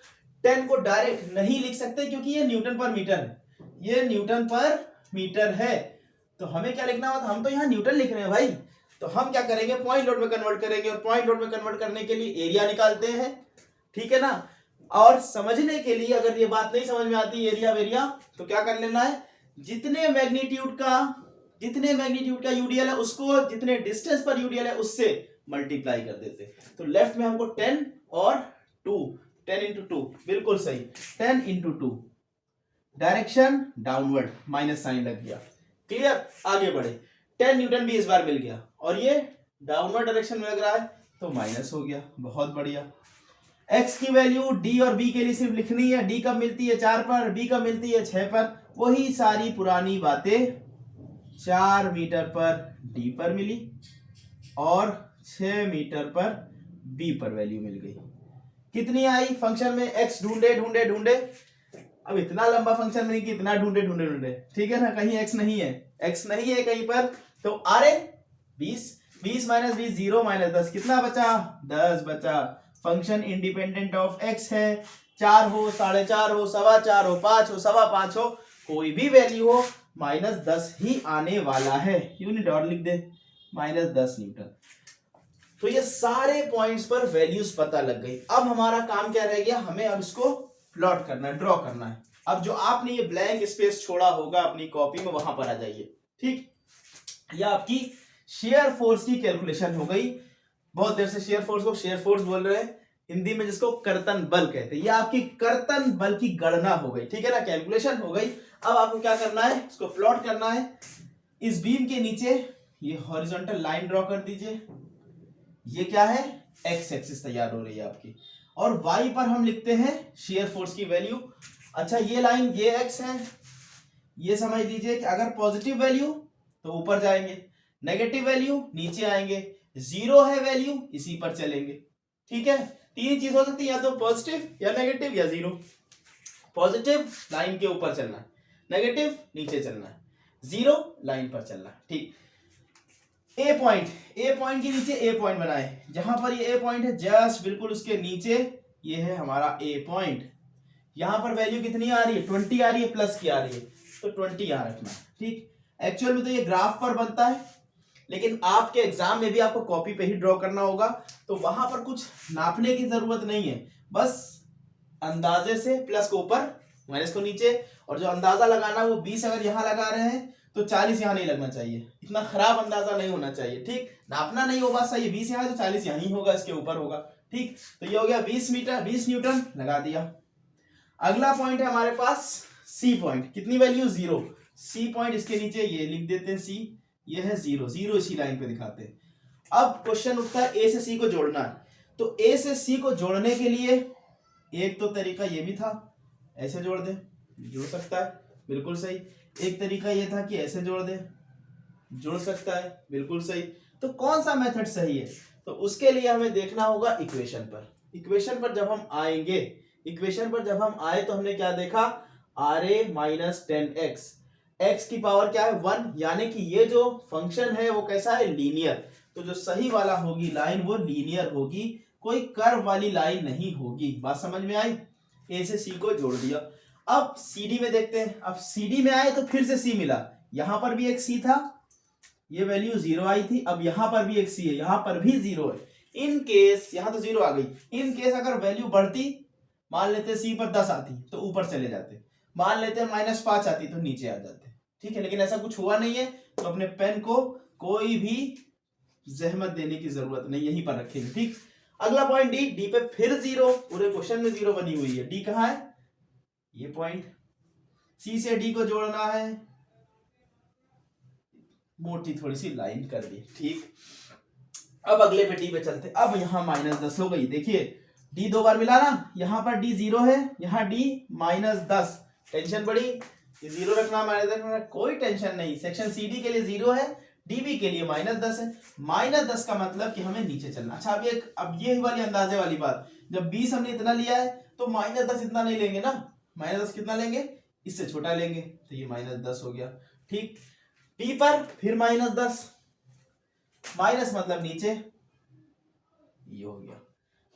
Speaker 1: 10 को डायरेक्ट नहीं लिख सकते क्योंकि ये न्यूटन पर मीटर है, ये न्यूटन पर मीटर है। तो हमें क्या लिखना होता, हम तो यहाँ न्यूटन लिख रहे हैं भाई, तो हम क्या करेंगे, पॉइंट लोड में कन्वर्ट करेंगे, और पॉइंट लोड में कन्वर्ट करने के लिए एरिया निकालते हैं, ठीक है ना। और समझने के लिए अगर ये बात नहीं समझ में आती एरिया, तो क्या कर लेना है, जितने मैग्नीट्यूड का यूडीएल है उसको जितने डिस्टेंस पर यूडीएल है उससे मल्टीप्लाई कर देते। तो लेफ्ट में हमको 10 और 2, 10 इंटू 2, बिल्कुल सही, 10 into 2, direction downward, minus sign लग गया, क्लियर। आगे बढ़े, 10 न्यूटन भी इस बार मिल गया, और ये डाउनवर्ड डायरेक्शन में लग रहा है तो माइनस हो गया, बहुत बढ़िया। एक्स की वैल्यू डी और बी के लिए सिर्फ लिखनी है, डी कब मिलती है, 4 पर, बी कब मिलती है, 6 पर। वही सारी पुरानी बातें, 4 मीटर पर डी पर मिली और 6 मीटर पर बी पर वैल्यू मिल गई। कितनी आई फंक्शन में, एक्स ढूंढे, अब इतना लंबा फंक्शन नहीं कि इतना ढूंढे, ठीक है ना, कहीं एक्स नहीं है कहीं पर, तो आर ए 20 माइनस 20, 0 माइनस 10, कितना बचा, 10 बचा। फंक्शन इंडिपेंडेंट ऑफ एक्स है, 4 हो, 4.5 हो, 4.25 हो, 5 हो, 5.25 हो, कोई भी वैल्यू हो, -10 ही आने वाला है। यूनिट और लिख दे, -10 न्यूटन। तो ये सारे पॉइंट्स पर वैल्यूज पता लग गई। अब हमारा काम क्या रह गया, हमें अब इसको प्लॉट करना है, ड्रॉ करना है। अब जो आपने ये ब्लैंक स्पेस छोड़ा होगा अपनी कॉपी में, वहां पर आ जाइए, ठीक। यह आपकी शेयर फोर्स की कैलकुलेशन हो गई। बहुत देर से शेयर फोर्स को शेयर फोर्स बोल रहे हैं, हिंदी में जिसको कर्तन बल कहते हैं। यह आपकी कर्तन बल की गणना हो गई, ठीक है ना, कैलकुलेशन हो गई। अब आपको क्या करना है, इसको प्लॉट करना है। इस बीम के नीचे ये हॉरिजॉन्टल लाइन ड्रॉ कर दीजिए, ये क्या है, एक्स एक्सिस तैयार हो रही है आपकी, और वाई पर हम लिखते हैं शेयर फोर्स की वैल्यू। अच्छा, ये लाइन ये एक्स है, ये समझ लीजिए कि अगर पॉजिटिव वैल्यू तो ऊपर जाएंगे, नेगेटिव वैल्यू नीचे आएंगे, 0 है वैल्यू इसी पर चलेंगे, ठीक है। 3 चीज हो सकती है, या तो पॉजिटिव या नेगेटिव या 0। पॉजिटिव लाइन के ऊपर चलना है, नेगेटिव नीचे चलना है, 0 लाइन पर चलना है, ठीक। ए पॉइंट के नीचे ए पॉइंट बनाए, जहां पर ये ए पॉइंट है जस्ट बिल्कुल उसके नीचे ये है हमारा ए पॉइंट। यहां पर वैल्यू कितनी आ रही है, 20 आ रही है, प्लस की आ रही है, तो 20 यहां रखना, ठीक। एक्चुअल में तो ये ग्राफ पर बनता है, लेकिन आपके एग्जाम में भी आपको कॉपी पे ही ड्रॉ करना होगा, तो वहां पर कुछ नापने की जरूरत नहीं है, बस अंदाजे से प्लस को ऊपर माइनस को नीचे, और जो अंदाजा लगाना वो 20 अगर यहां लगा रहे हैं तो 40 यहां नहीं लगना चाहिए, इतना खराब अंदाजा नहीं होना चाहिए, ठीक। नापना नहीं होगा, सही 20 यहां तो 40 यहीं होगा, इसके ऊपर होगा, ठीक। तो ये हो गया 20 न्यूटन लगा दिया। अगला पॉइंट है हमारे पास सी पॉइंट, कितनी वैल्यू, 0। सी पॉइंट इसके नीचे ये लिख देते हैं, सी, ये है 0 इसी लाइन पे दिखाते हैं। अब क्वेश्चन उठता है ए से सी को जोड़ना है, तो ए से सी को जोड़ने के लिए एक तो तरीका ये भी था, ऐसे जोड़ दे, जोड़ सकता है, बिल्कुल सही। एक तरीका ये था कि ऐसे जोड़ दे, जोड़ सकता है, बिल्कुल सही। तो कौन सा मेथड सही है, तो उसके लिए हमें देखना होगा इक्वेशन पर। इक्वेशन पर जब हम आए तो हमने क्या देखा, RA - 10x x की पावर क्या है 1, यानी कि ये जो फंक्शन है वो कैसा है, लीनियर। तो जो सही वाला होगी लाइन वो लीनियर होगी, कोई कर्व वाली लाइन नहीं होगी। बात समझ में आई? ए से सी को जोड़ दिया। अब CD में देखते हैं। अब CD में आए तो फिर से C मिला, यहां पर भी एक C था, ये वैल्यू 0 आई थी। अब यहां पर भी एक C है, यहां पर भी 0 है। इन केस यहां तो 0 आ गई, इन केस अगर वैल्यू बढ़ती, मान लेते C पर 10 आती तो ऊपर चले जाते, मान लेते हैं -5 आती तो नीचे आ जाते, ठीक है। लेकिन ऐसा कुछ हुआ नहीं है, तो अपने पेन को कोई भी जहमत देने की जरूरत नहीं, यहीं पर रखेंगे, ठीक। अगला पॉइंट डी पे फिर 0, पूरे क्वेश्चन में 0 बनी हुई है। डी कहाँ है, ये पॉइंट। सी से डी को जोड़ना है, मोटी थोड़ी सी लाइन कर दी, ठीक। अब अगले पे डी पे चलते। अब यहाँ -10 हो गई, देखिए डी 2 बार मिला ना, यहाँ पर डी 0 है, यहाँ डी -10, टेंशन बढ़ी, ये 0 रखना -10 रखना, कोई टेंशन नहीं। सेक्शन सी डी के लिए 0 है, डीबी के लिए -10 है। -10 का मतलब कि हमें नीचे चलना। अच्छा अब ये वाली अंदाजे वाली बात, जब 20 हमने इतना लिया है तो -10 इतना नहीं लेंगे ना, -10 कितना लेंगे, इससे छोटा लेंगे, तो ये -10 हो गया, ठीक। डी पर फिर -10, माइनस मतलब नीचे, ये हो गया।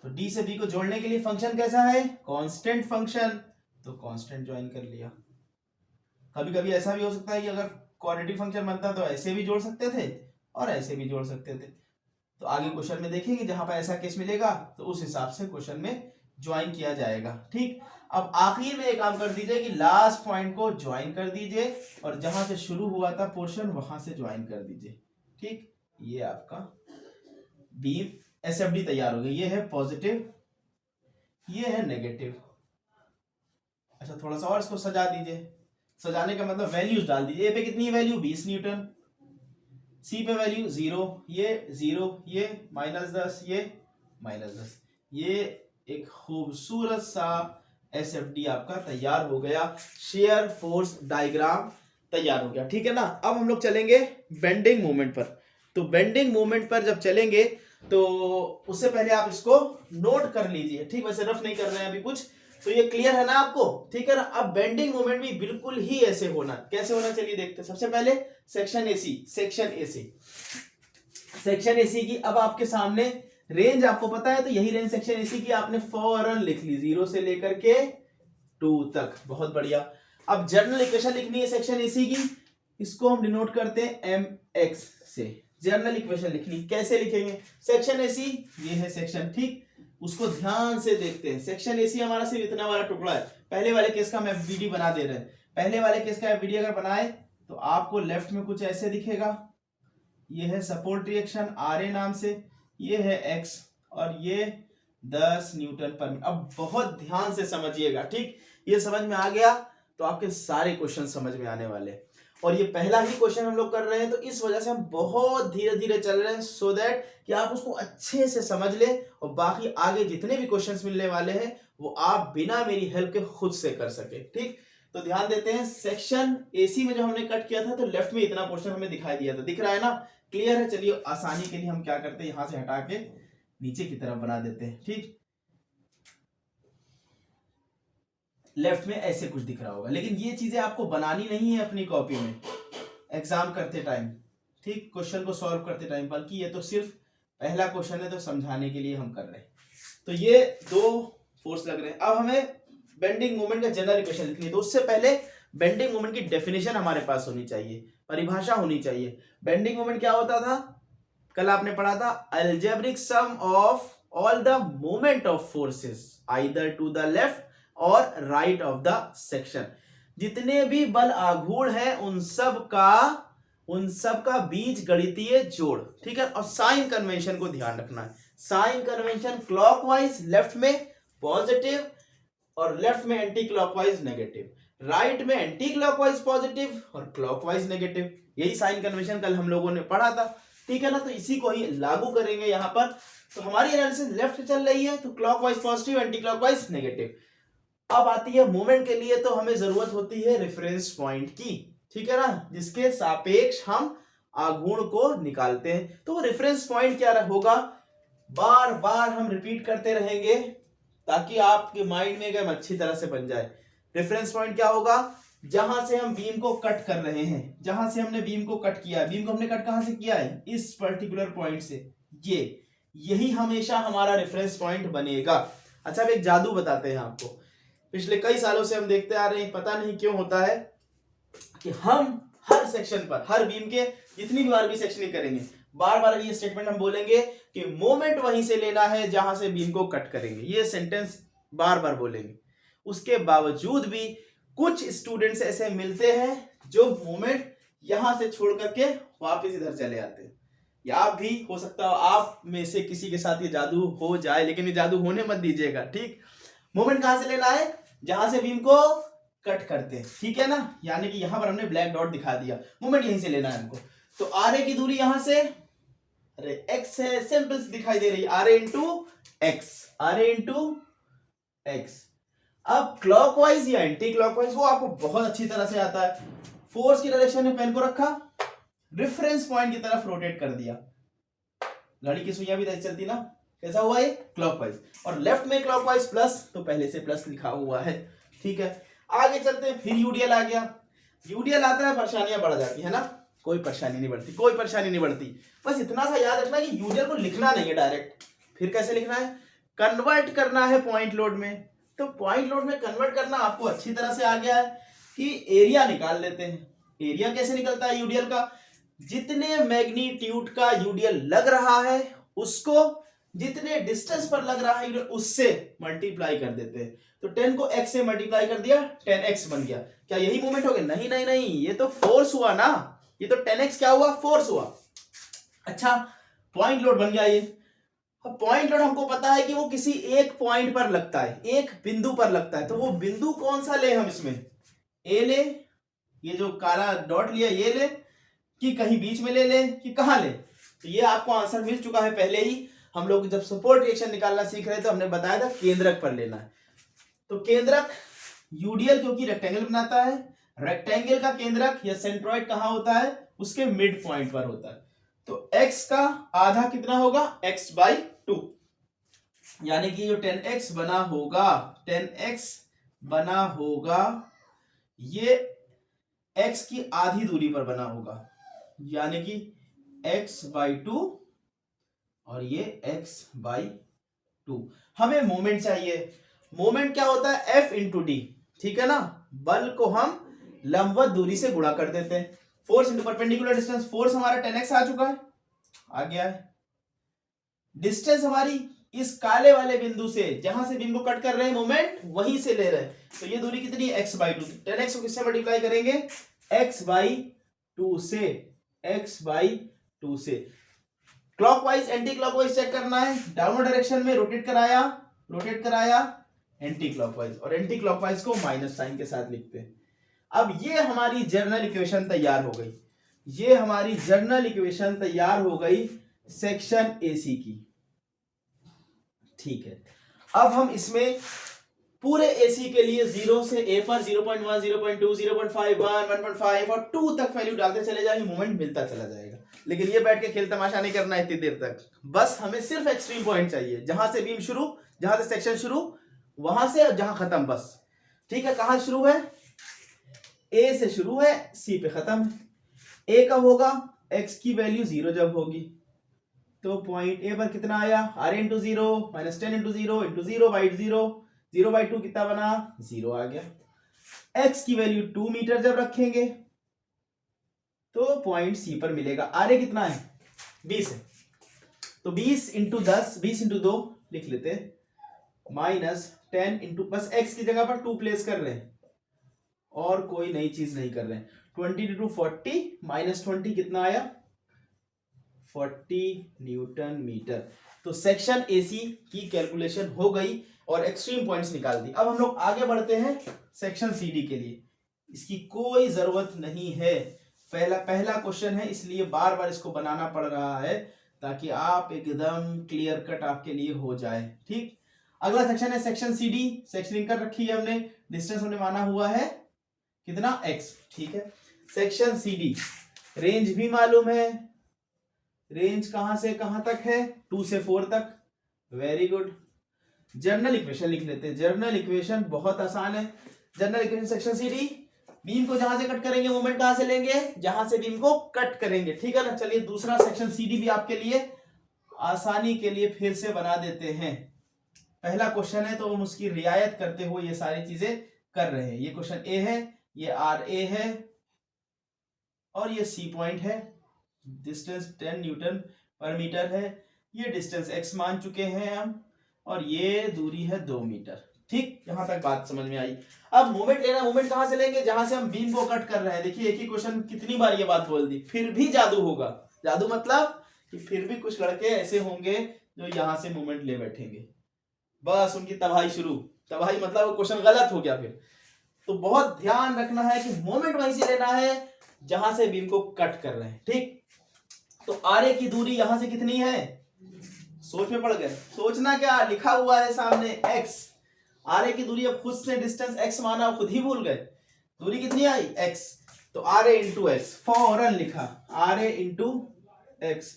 Speaker 1: तो डी से बी को जोड़ने के लिए फंक्शन कैसा है, कांस्टेंट फंक्शन, तो कांस्टेंट ज्वाइन कर लिया। कभी कभी ऐसा भी हो सकता है कि अगर क्वाड्रेटिक फंक्शन बनता तो ऐसे भी जोड़ सकते थे और ऐसे भी जोड़ सकते थे, तो आगे क्वेश्चन में देखेंगे जहां पर ऐसा केस मिलेगा तो उस हिसाब से क्वेश्चन में ज्वाइन किया जाएगा, ठीक। अब आखिर में एक काम कर दीजिए कि लास्ट पॉइंट को ज्वाइन कर दीजिए और जहां से शुरू हुआ था पोर्शन वहां से ज्वाइन कर दीजिए, ठीक। ये आपका बीम एसएफडी तैयार हो गई। ये है पॉजिटिव, ये है नेगेटिव। अच्छा थोड़ा सा और इसको सजा दीजिए, सजाने का मतलब वैल्यूज डाल दीजिए। ए पे कितनी वैल्यू 20 न्यूटन, सी पे वैल्यू 0, ये 0, ये -10, ये -10। ये एक खूबसूरत सा एसएफडी आपका तैयार हो गया, शेयर फोर्स डायग्राम तैयार हो गया, ठीक है ना। अब हम लोग चलेंगे बेंडिंग मोमेंट पर। तो बेंडिंग मोमेंट पर जब चलेंगे तो उससे पहले आप इसको नोट कर लीजिए, ठीक। वैसे रफ नहीं कर रहे हैं अभी कुछ, तो ये क्लियर है ना आपको, ठीक है ना। अब बेंडिंग मोमेंट भी बिल्कुल ही ऐसे होना, कैसे होना चलिए देखते हैं। सबसे पहले सेक्शन एसी, सेक्शन एसी की अब आपके सामने रेंज आपको पता है, तो यही रेंज सेक्शन एसी की आपने फौरन लिख ली, 0 से लेकर के 2 तक, बहुत बढ़िया। अब जनरल इक्वेशन लिखनी है सेक्शन एसी की, इसको हम डिनोट करते हैं mx से। जनरल इक्वेशन लिखनी, कैसे लिखेंगे, सेक्शन एसी ये है सेक्शन, ठीक। उसको ध्यान से देखते हैं। सेक्शन एसी हमारा सिर्फ इतना वाला टुकड़ा है। पहले वाले केस का हम एफबीडी बना दे रहे हैं। पहले वाले केस का एफबीडी अगर बनाए तो आपको लेफ्ट में कुछ ऐसे दिखेगा, ये है सपोर्ट रिएक्शन आर ए नाम से, ये है एक्स और ये 10 न्यूटन पर मीटर। अब बहुत ध्यान से समझिएगा, ठीक। ये समझ में आ गया तो आपके सारे क्वेश्चन समझ में आने वाले, और ये पहला ही क्वेश्चन हम लोग कर रहे हैं तो इस वजह से हम बहुत धीरे धीरे चल रहे हैं, सो दैट कि आप उसको अच्छे से समझ ले और बाकी आगे जितने भी क्वेश्चंस मिलने वाले हैं वो आप बिना मेरी हेल्प के खुद से कर सके, ठीक। तो ध्यान देते हैं, सेक्शन एसी में जो हमने कट किया था तो लेफ्ट में इतना पोर्शन हमें दिखाई दिया था, दिख रहा है ना, क्लियर है। चलिए आसानी के लिए हम क्या करते हैं, यहां से हटा के नीचे की तरफ बना देते हैं, ठीक। लेफ्ट में ऐसे कुछ दिख रहा होगा, लेकिन ये चीजें आपको बनानी नहीं है अपनी कॉपी में एग्जाम करते टाइम, ठीक, क्वेश्चन को सॉल्व करते टाइम, बल्कि ये तो सिर्फ पहला क्वेश्चन है तो समझाने के लिए हम कर रहे हैं। तो ये 2 फोर्स लग रहे हैं। अब हमें बेंडिंग मोमेंट का जनरल इक्वेशन लिखनी है, तो उससे पहले बेंडिंग मोमेंट की डेफिनेशन हमारे पास होनी चाहिए, परिभाषा होनी चाहिए। बेंडिंग मोमेंट क्या होता था, कल आपने पढ़ा था, algebraic sum of all the moment of forces either to the left और राइट ऑफ द सेक्शन। जितने भी बल आघूर्ण है उन सब का बीज गणितीय जोड़, ठीक है। और साइन कन्वेंशन को ध्यान रखना है, साइन कन्वेंशन क्लॉकवाइज लेफ्ट में पॉजिटिव और लेफ्ट में एंटी क्लॉकवाइज नेगेटिव, राइट में एंटी क्लॉकवाइज पॉजिटिव और क्लॉकवाइज नेगेटिव। यही साइन कन्वेंशन कल हम लोगों ने पढ़ा था, ठीक है ना। तो इसी को ही लागू करेंगे यहां पर। तो हमारी एनालिसिस लेफ्ट चल रही है तो clockwise positive, anti clockwise negative. अब आती है मूवमेंट के लिए, तो हमें जरूरत होती है रेफरेंस पॉइंट की, ठीक है ना, जिसके सापेक्ष हम आघूर्ण को निकालते हैं। तो रेफरेंस पॉइंट क्या होगा, बार बार हम रिपीट करते रहेंगे ताकि आपके माइंड में एकदम अच्छी तरह से बन जाए। रेफरेंस पॉइंट क्या होगा, जहां से हम बीम को कट कर रहे हैं, जहां से हमने बीम को कट किया है, बीम को हमने कट कहां से किया है, इस पर्टिकुलर पॉइंट से, यही हमेशा हमारा रेफरेंस पॉइंट बनेगा। अच्छा, अब एक जादू बताते हैं आपको। पिछले कई सालों से हम देखते आ रहे हैं, पता नहीं क्यों होता है कि हम हर सेक्शन पर, हर बीम के जितनी बार भी सेक्शनिंग करेंगे, बार बार ये स्टेटमेंट हम बोलेंगे कि मोमेंट वहीं से लेना है जहां से बीम को कट करेंगे। ये सेंटेंस बार बार बोलेंगे। उसके बावजूद भी कुछ स्टूडेंट्स ऐसे मिलते हैं जो मोमेंट यहां से छोड़ करके वापस इधर चले आते हैं। या आप भी हो सकता है आप में से किसी के साथ ये जादू हो जाए, लेकिन ये जादू होने मत दीजिएगा, ठीक। मोमेंट कहां से लेना है, जहां से बीम को कट करते हैं, ठीक है ना। यानी कि यहां पर हमने ब्लैक डॉट दिखा दिया, मोमेंट यहीं से लेना है हमको। तो आर ए की दूरी यहां से, अरे एक्स है, सिंपल दिखाई दे रही है, R A into X, R A into X. अब क्लॉकवाइज या एंटी क्लॉकवाइज वो आपको बहुत अच्छी तरह से आता है। फोर्स की डायरेक्शन में पेन को रखा, रेफरेंस पॉइंट की तरफ रोटेट कर दिया, घड़ी की सुइयां भी ऐसे चलती ना, कैसा हुआ ये, क्लॉकवाइज। और लेफ्ट में क्लॉकवाइज प्लस, तो पहले से प्लस लिखा हुआ है, ठीक है। आगे चलते हैं, फिर यूडीएल आ गया। यूडीएल आता है, परेशानियां बढ़ जाती है ना, कोई परेशानी नहीं बढ़ती, कोई परेशानी नहीं बढ़ती। बस इतना सा याद रखना कि यूडीएल को लिखना नहीं है डायरेक्ट। फिर कैसे लिखना है, कन्वर्ट करना है पॉइंट लोड में। तो पॉइंट लोड में कन्वर्ट करना आपको अच्छी तरह से आ गया है कि एरिया निकाल लेते हैं। एरिया कैसे निकलता है यूडीएल का, जितने मैग्नीट्यूड का यूडीएल लग रहा है उसको जितने डिस्टेंस पर लग रहा है उससे मल्टीप्लाई कर देते हैं। तो 10 को x से मल्टीप्लाई कर दिया, 10x बन गया। क्या यही मूवमेंट हो गया, नहीं नहीं नहीं, ये तो फोर्स हुआ ना, ये तो 10x क्या हुआ, फोर्स हुआ। अच्छा, पॉइंट लोड बन गया ये। अब पॉइंट लोड हमको पता है कि वो किसी एक पॉइंट पर लगता है, एक बिंदु पर लगता है। तो वो बिंदु कौन सा ले हम इसमें, ए ले, ये जो काला डॉट लिया ये ले, कि कहीं बीच में ले ले, कि कहां ले। तो ये आपको आंसर मिल चुका है पहले ही। हम लोग जब सपोर्ट रिएक्शन निकालना सीख रहे थे तो हमने बताया था केंद्रक पर लेना है। तो केंद्रक यूडीएल क्योंकि रेक्टेंगल बनाता है, रेक्टेंगल का केंद्रक या सेंट्रॉइड कहां होता है, उसके मिड पॉइंट पर होता है। तो x का आधा कितना होगा, x/2, यानी कि जो 10x बना होगा, 10x बना होगा, ये x की आधी दूरी पर बना होगा, यानी कि x/2 और ये x/2। हमें मोमेंट चाहिए। मोमेंट क्या होता है, F इंटू डी, ठीक है ना। बल को हम लंबवत दूरी से गुणा कर देते हैं। Force into perpendicular distance, force हमारा 10x आ चुका है, आ गया है। डिस्टेंस हमारी इस काले वाले बिंदु से, जहां से बीम को कट कर रहे हैं, मोमेंट वहीं से ले रहे हैं। तो ये दूरी कितनी है, x/2। 10x को किससे मल्टीप्लाई करेंगे, x/2 से, x/2 से। क्लॉकवाइज एंटी क्लॉकवाइज चेक करना है, डाउनवर्ड डायरेक्शन में रोटेट कराया एंटी क्लॉकवाइज, और एंटी क्लॉकवाइज को माइनस साइन के साथ लिखते हैं। अब ये हमारी जर्नल इक्वेशन तैयार हो गई, ये हमारी जर्नल इक्वेशन तैयार हो गई सेक्शन एसी की, ठीक है। अब हम इसमें पूरे एसी के लिए 0 से ए पर 0.1, 0.2, 0.51, 1.5 और 2 तक वैल्यू डालते चले जाएंगे, मोमेंट मिलता चला जाएगा। लेकिन ये बैठ के खेल तमाशा नहीं करना है इतनी देर तक, बस हमें सिर्फ एक्सट्रीम पॉइंट चाहिए, जहां से बीम शुरू, जहां से सेक्शन शुरू, वहां से जहां खत्म, बस, ठीक है। कहां शुरू है, ए से शुरू है, सी पे खत्म है। ए कब होगा, एक्स की वैल्यू 0 जब होगी। तो पॉइंट ए पर कितना आया, R into 0 minus 10 into 0 into 0/0, 0/2 कितना बना, 0 आ गया। एक्स की वैल्यू 2 मीटर जब रखेंगे तो पॉइंट सी पर मिलेगा। आर ए कितना है, 20 है, तो 20 इंटू 10, 20 इंटू 2 लिख लेते, माइनस 10 इंटू, बस एक्स की जगह पर 2 प्लेस कर रहे हैं और कोई नई चीज नहीं कर रहे हैं। 20 इंटू 40 माइनस 20 कितना आया, 40 न्यूटन मीटर। तो सेक्शन एसी की कैलकुलेशन हो गई और एक्सट्रीम पॉइंट्स निकाल दी। अब हम लोग आगे बढ़ते हैं सेक्शन सीडी के लिए। इसकी कोई जरूरत नहीं है, पहला क्वेश्चन है, इसलिए बार बार इसको बनाना पड़ रहा है ताकि आप एकदम क्लियर कट आपके लिए हो जाए, ठीक। अगला सेक्शन है सेक्शन सीडी, सेक्शनिंग कर रखी है हमने, डिस्टेंस हमने माना हुआ है कितना, x, ठीक है। सेक्शन सीडी, रेंज भी मालूम है, रेंज कहां से कहां तक है, 2 से 4 तक, वेरी गुड। जर्नल इक्वेशन लिख लेते हैं, जर्नल इक्वेशन बहुत आसान है। General equation section CD, beam को जहां से कट करेंगे मोमेंट कहां से लेंगे, जहां से बीम को कट करेंगे, ठीक है ना। चलिए दूसरा सेक्शन सी डी भी आपके लिए आसानी के लिए फिर से बना देते हैं। पहला क्वेश्चन है तो हम उसकी रियायत करते हुए ये सारी चीजें कर रहे हैं। ये क्वेश्चन ए है, ये आर ए है और ये सी पॉइंट है। डिस्टेंस 10 न्यूटन पर मीटर है। ये डिस्टेंस x मान चुके हैं हम और ये दूरी है 2 मीटर। ठीक, यहां तक बात समझ में आई। अब मोमेंट लेना, मोमेंट कहां से लेंगे, जहां से हम बीम को कट कर रहे हैं। देखिए एक ही क्वेश्चन कितनी बार ये बात बोल दी, फिर भी जादू होगा। जादू मतलब कि फिर भी कुछ लड़के ऐसे होंगे जो यहां से मोमेंट ले बैठेंगे, बस उनकी तबाही शुरू। तबाही मतलब वो क्वेश्चन गलत हो गया फिर। तो बहुत ध्यान रखना है कि मोमेंट वहीं से लेना है जहां से बीम को कट कर रहे हैं। ठीक, तो आरे की दूरी यहां से कितनी है, सोच में पड़ गए। सोचना क्या, लिखा हुआ है सामने x। आरे की दूरी, अब खुद से डिस्टेंस x माना, खुद ही भूल गए। दूरी कितनी आई x, तो आरे इंटू एक्स, फौरन लिखा आरे इंटू एक्स।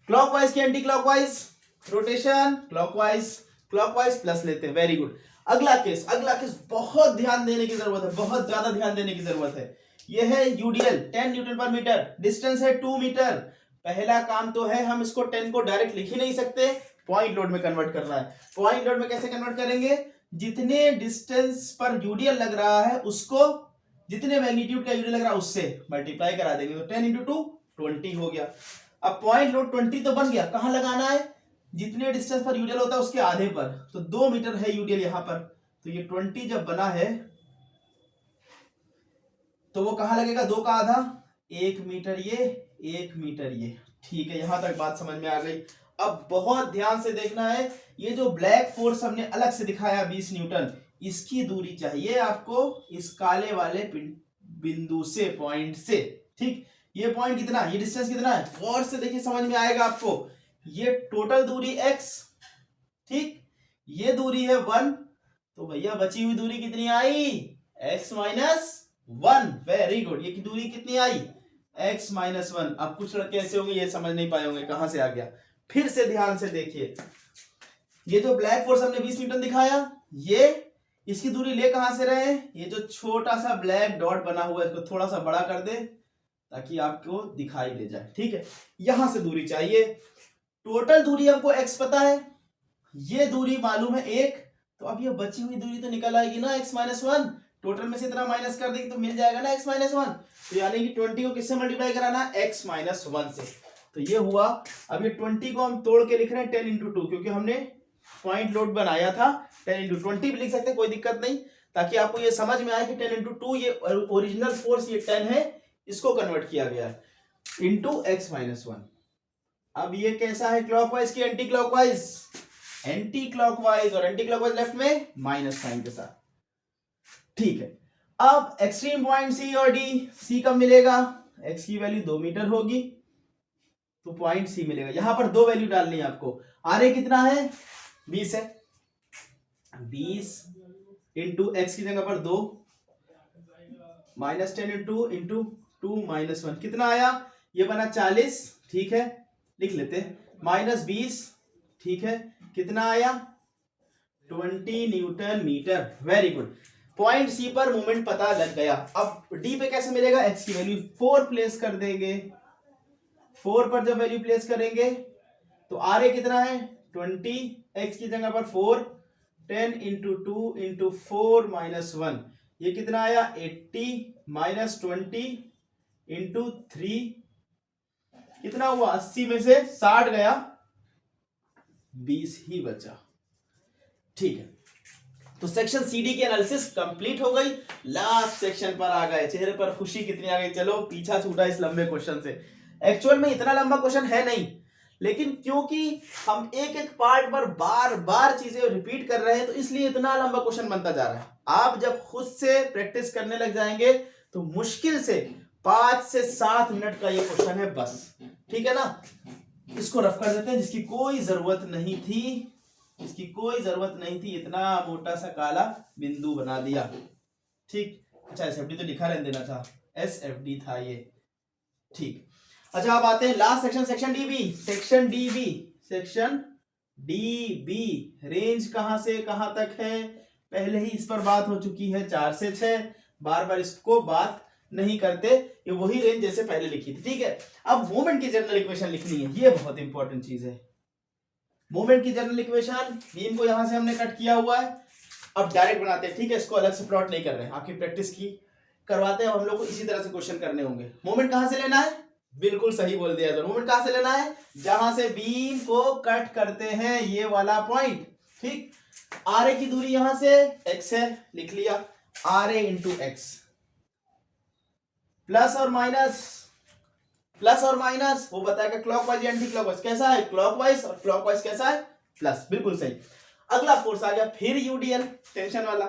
Speaker 1: क्लॉकवाइज की anti clockwise, rotation clockwise, clockwise plus लेते हैं। Very good. अगला केस, अगला केस बहुत ध्यान देने की जरूरत है, बहुत ज्यादा ध्यान देने की जरूरत है। यह है यूडीएल 10 न्यूटन पर मीटर, डिस्टेंस है 2 मीटर। पहला काम तो है हम इसको 10 को डायरेक्ट लिख ही नहीं सकते, पॉइंट लोड में कन्वर्ट करना है। पॉइंट लोड में कैसे कन्वर्ट करेंगे, जितने डिस्टेंस पर यूडीएल लग रहा है उसको, जितने मैग्नीट्यूड का यूडीएल लग रहा है उससे मल्टीप्लाई करा देंगे, तो 10 इंटू 2 20 हो गया। अब पॉइंट लोड 20 तो बन गया, कहां लगाना है, जितने डिस्टेंस पर यूडीएल होता है उसके आधे पर, तो 2 मीटर है यूडीएल यहां पर, तो ये 20 जब बना है तो वो कहां लगेगा, 2 का आधा, 1 मीटर ये, 1 मीटर ये। ठीक है, यहां तक बात समझ में आ गई। अब बहुत ध्यान से देखना है, ये जो ब्लैक फोर्स हमने अलग से दिखाया 20 न्यूटन, इसकी दूरी चाहिए आपको इस काले वाले बिंदु से, पॉइंट से। ठीक, ये पॉइंट कितना, ये डिस्टेंस कितना है, गौर से देखिए समझ में आएगा आपको। ये टोटल दूरी x, ठीक, ये दूरी है 1, तो भैया बची हुई दूरी कितनी आई, x माइनस 1। वेरी गुड, ये की दूरी कितनी आई, x माइनस 1। अब कुछ लड़के ऐसे होंगे ये समझ नहीं पाए होंगे कहां से आ गया, फिर से ध्यान से देखिए। ये जो ब्लैक फोर्स हमने 20 न्यूटन दिखाया, ये इसकी दूरी ले कहां से रहे, ये जो छोटा सा ब्लैक डॉट बना हुआ है इसको थोड़ा सा बड़ा कर दे ताकि आपको दिखाई दे जाए। ठीक है, यहां से दूरी चाहिए। टोटल दूरी हमको x पता है, ये दूरी मालूम है 1, तो अब ये बची हुई दूरी तो निकल आएगी ना x माइनस 1। टोटल में से इतना माइनस कर देंगे तो मिल जाएगा ना x माइनस 1। तो यानी कि 20 को किससे मल्टीप्लाई कराना है, x माइनस 1 से। तो ये हुआ। अब ये 20 को हम तोड़ के लिख रहे हैं 10 इंटू 2, क्योंकि हमने पॉइंट लोड बनाया था। 10 इंटू 20 भी लिख सकते हैं, कोई दिक्कत नहीं, ताकि आपको ये समझ में आए कि 10 इंटू 2 ये ओरिजिनल फोर्स ये 10 है, इसको कन्वर्ट किया गया है इंटू x माइनस 1। अब ये कैसा है, क्लॉकवाइज की एंटी क्लॉकवाइज, एंटी क्लॉकवाइज, और एंटी क्लॉकवाइज लेफ्ट में माइनस साइन के साथ। ठीक है, अब एक्सट्रीम पॉइंट सी और डी, सी कब मिलेगा, x की वैल्यू 2 मीटर होगी तो पॉइंट सी मिलेगा। यहां पर 2 वैल्यू डालनी है आपको। आर कितना है, 20 है, 20 इंटू एक्स की जगह पर 2 माइनस 10 इंटू 2 माइनस 1 कितना आया, ये बना 40। ठीक है, लिख लेते हैं माइनस 20। ठीक है, कितना आया 20 newton metre. Very good, point C पर मोमेंट पता लग गया। अब डी पे कैसे मिलेगा, एक्स की वैल्यू 4 प्लेस कर देंगे। 4 पर जब वैल्यू प्लेस करेंगे तो आर ए कितना है 20, एक्स की जगह पर 4, 10 इंटू 2 इंटू 4 माइनस 1, ये कितना आया 80 माइनस 20 इंटू 3, कितना हुआ 80 में से 60 गया, 20 ही बचा। ठीक है, तो सेक्शन सीडी की एनालिसिस कंप्लीट हो गई। लास्ट सेक्शन पर आ गए, चेहरे पर खुशी कितनी आ गई, चलो पीछा छूटा इस लंबे क्वेश्चन से। एक्चुअल में इतना लंबा क्वेश्चन है नहीं, लेकिन क्योंकि हम एक एक पार्ट पर बार बार चीजें रिपीट कर रहे हैं तो इसलिए इतना लंबा क्वेश्चन बनता जा रहा है। आप जब खुद से प्रैक्टिस करने लग जाएंगे तो मुश्किल से 5 से 7 मिनट का ये क्वेश्चन है बस। ठीक है ना, इसको रफ कर देते हैं, जिसकी कोई जरूरत नहीं थी, इसकी कोई जरूरत नहीं थी, इतना मोटा सा काला बिंदु बना दिया। ठीक, अच्छा एसएफडी तो लिखा रहने देना था, एसएफडी था ये। ठीक, अच्छा अब आते हैं last section, section dB. Section dB, section dB range कहां से कहां तक है, पहले ही इस पर बात हो चुकी है, 4 से 6। बार बार इसको बात नहीं करते, ये वही रेंज जैसे पहले लिखी थी, ठीक है। अब मोमेंट की जनरल इक्वेशन लिखनी है, ये बहुत इंपॉर्टेंट चीज है। मोमेंट की जनरल इक्वेशन, बीम को यहां से हमने कट किया हुआ है, अब डायरेक्ट बनाते हैं, ठीक है। इसको अलग से प्लॉट नहीं कर रहे हैं, आपकी प्रैक्टिस की करवाते हैं, हम लोग को इसी तरह से क्वेश्चन करने होंगे। मोमेंट कहां से लेना है, बिल्कुल सही बोल दिया। मोमेंट कहां से लेना है, जहां से बीम को कट करते हैं, ये वाला पॉइंट, ठीक। आर ए की दूरी यहां से x है, लिख लिया R A into X, plus और माइनस वो बताएगा क्लॉकवाइज या एंटी क्लॉकवाइज, कैसा है क्लॉकवाइज, और क्लॉकवाइज कैसा है प्लस, बिल्कुल सही। अगला फोर्स आ गया फिर यूडीएल, टेंशन वाला,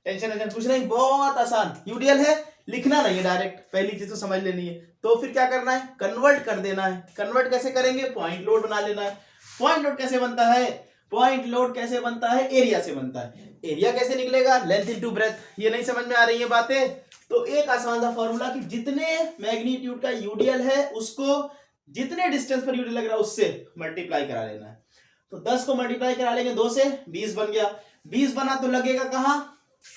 Speaker 1: टेंशन कुछ नहीं, बहुत आसान। यूडीएल है, लिखना नहीं है डायरेक्ट, पहली चीज तो समझ लेनी है। तो फिर क्या करना है, कन्वर्ट कर देना है। कन्वर्ट कैसे करेंगे, पॉइंट लोड बना लेना है। पॉइंट लोड कैसे बनता है, पॉइंट लोड कैसे बनता है, एरिया से बनता है। एरिया कैसे निकलेगा, लेंथ इनटू ब्रेथ। ये नहीं समझ में आ रही है बातें, तो एक आसान सा फॉर्मूला कि जितने मैग्नीट्यूड का यूडीएल है उसको जितने डिस्टेंस पर यूडीएल लग रहा है उससे मल्टीप्लाई करा लेना है। तो 10 को मल्टीप्लाई करा लेंगे 2 से, 20 बन गया। 20 बना तो लगेगा कहां,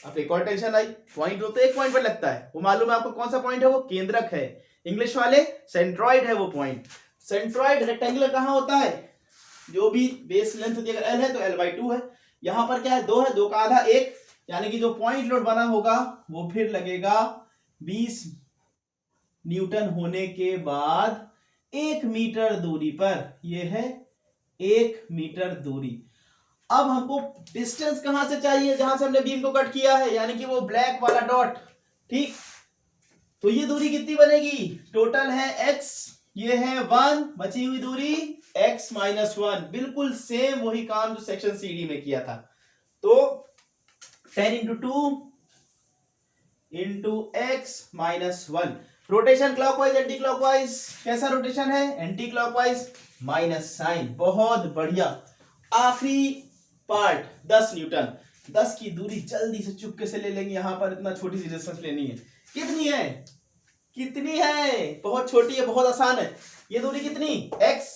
Speaker 1: अब एक और टेंशन आई, पॉइंट हो तो एक पॉइंट पर लगता है, वो मालूम है आपको कौन सा पॉइंट है, वो केंद्रक है। इंग्लिश वाले सेंट्रॉइड है वो पॉइंट। सेंट्रॉइड रेक्टेंगुलर कहां होता है, जो भी बेस लेंथ होती है, अगर एल है तो l/2 है। यहां पर क्या है, 2 है, 2 का आधा 1, यानी कि जो पॉइंट लोड बना होगा वो फिर लगेगा 20 न्यूटन होने के बाद 1 मीटर दूरी पर। ये है 1 मीटर दूरी। अब हमको डिस्टेंस कहां से चाहिए, जहां से हमने बीम को कट किया है, यानी कि वो ब्लैक वाला डॉट, ठीक। तो ये दूरी कितनी बनेगी, टोटल है x, ये है 1, बची हुई दूरी x माइनस 1, बिल्कुल सेम वही काम जो सेक्शन CD में किया था। तो 10 into 2 into x minus 1। Rotation clockwise anti clockwise, कैसा रोटेशन है, एंटी क्लॉकवाइज, माइनस साइन, बहुत बढ़िया। आखिरी पार्ट 10 न्यूटन, 10 की दूरी जल्दी से चुपके से ले लेंगे, यहां पर इतना छोटी सी डिस्टेंस लेनी है। कितनी है, कितनी है, बहुत छोटी है, बहुत आसान है। ये दूरी कितनी x,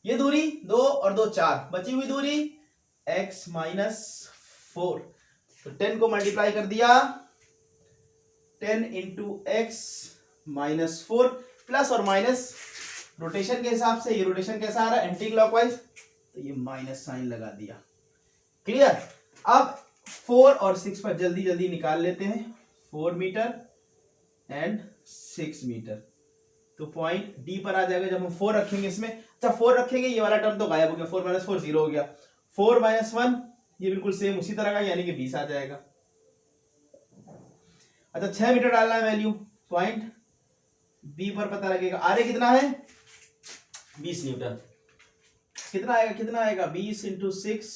Speaker 1: ये दूरी 2 और 2 4, बची हुई दूरी x माइनस 4। तो 10 को मल्टीप्लाई कर दिया, 10 इंटू एक्स माइनस 4, प्लस और माइनस रोटेशन के हिसाब से, ये रोटेशन कैसा आ रहा है एंटी क्लॉकवाइज, तो ये माइनस साइन लगा दिया। क्लियर। अब 4 और 6 पर जल्दी जल्दी निकाल लेते हैं, 4 मीटर एंड 6 मीटर। तो पॉइंट डी पर आ जाएगा जब हम 4 रखेंगे इसमें। अच्छा 4 रखेंगे, ये वाला टर्म तो गायब हो गया, 4 माइनस 4 0 हो गया। 4 माइनस 1 ये बिल्कुल सेम उसी तरह का, यानी कि 20 आ जाएगा। अच्छा 6 मीटर डालना है वैल्यू, पॉइंट बी पर पता लगेगा। आर कितना है 20 न्यूटन, कितना आएगा, कितना आएगा 20 into 6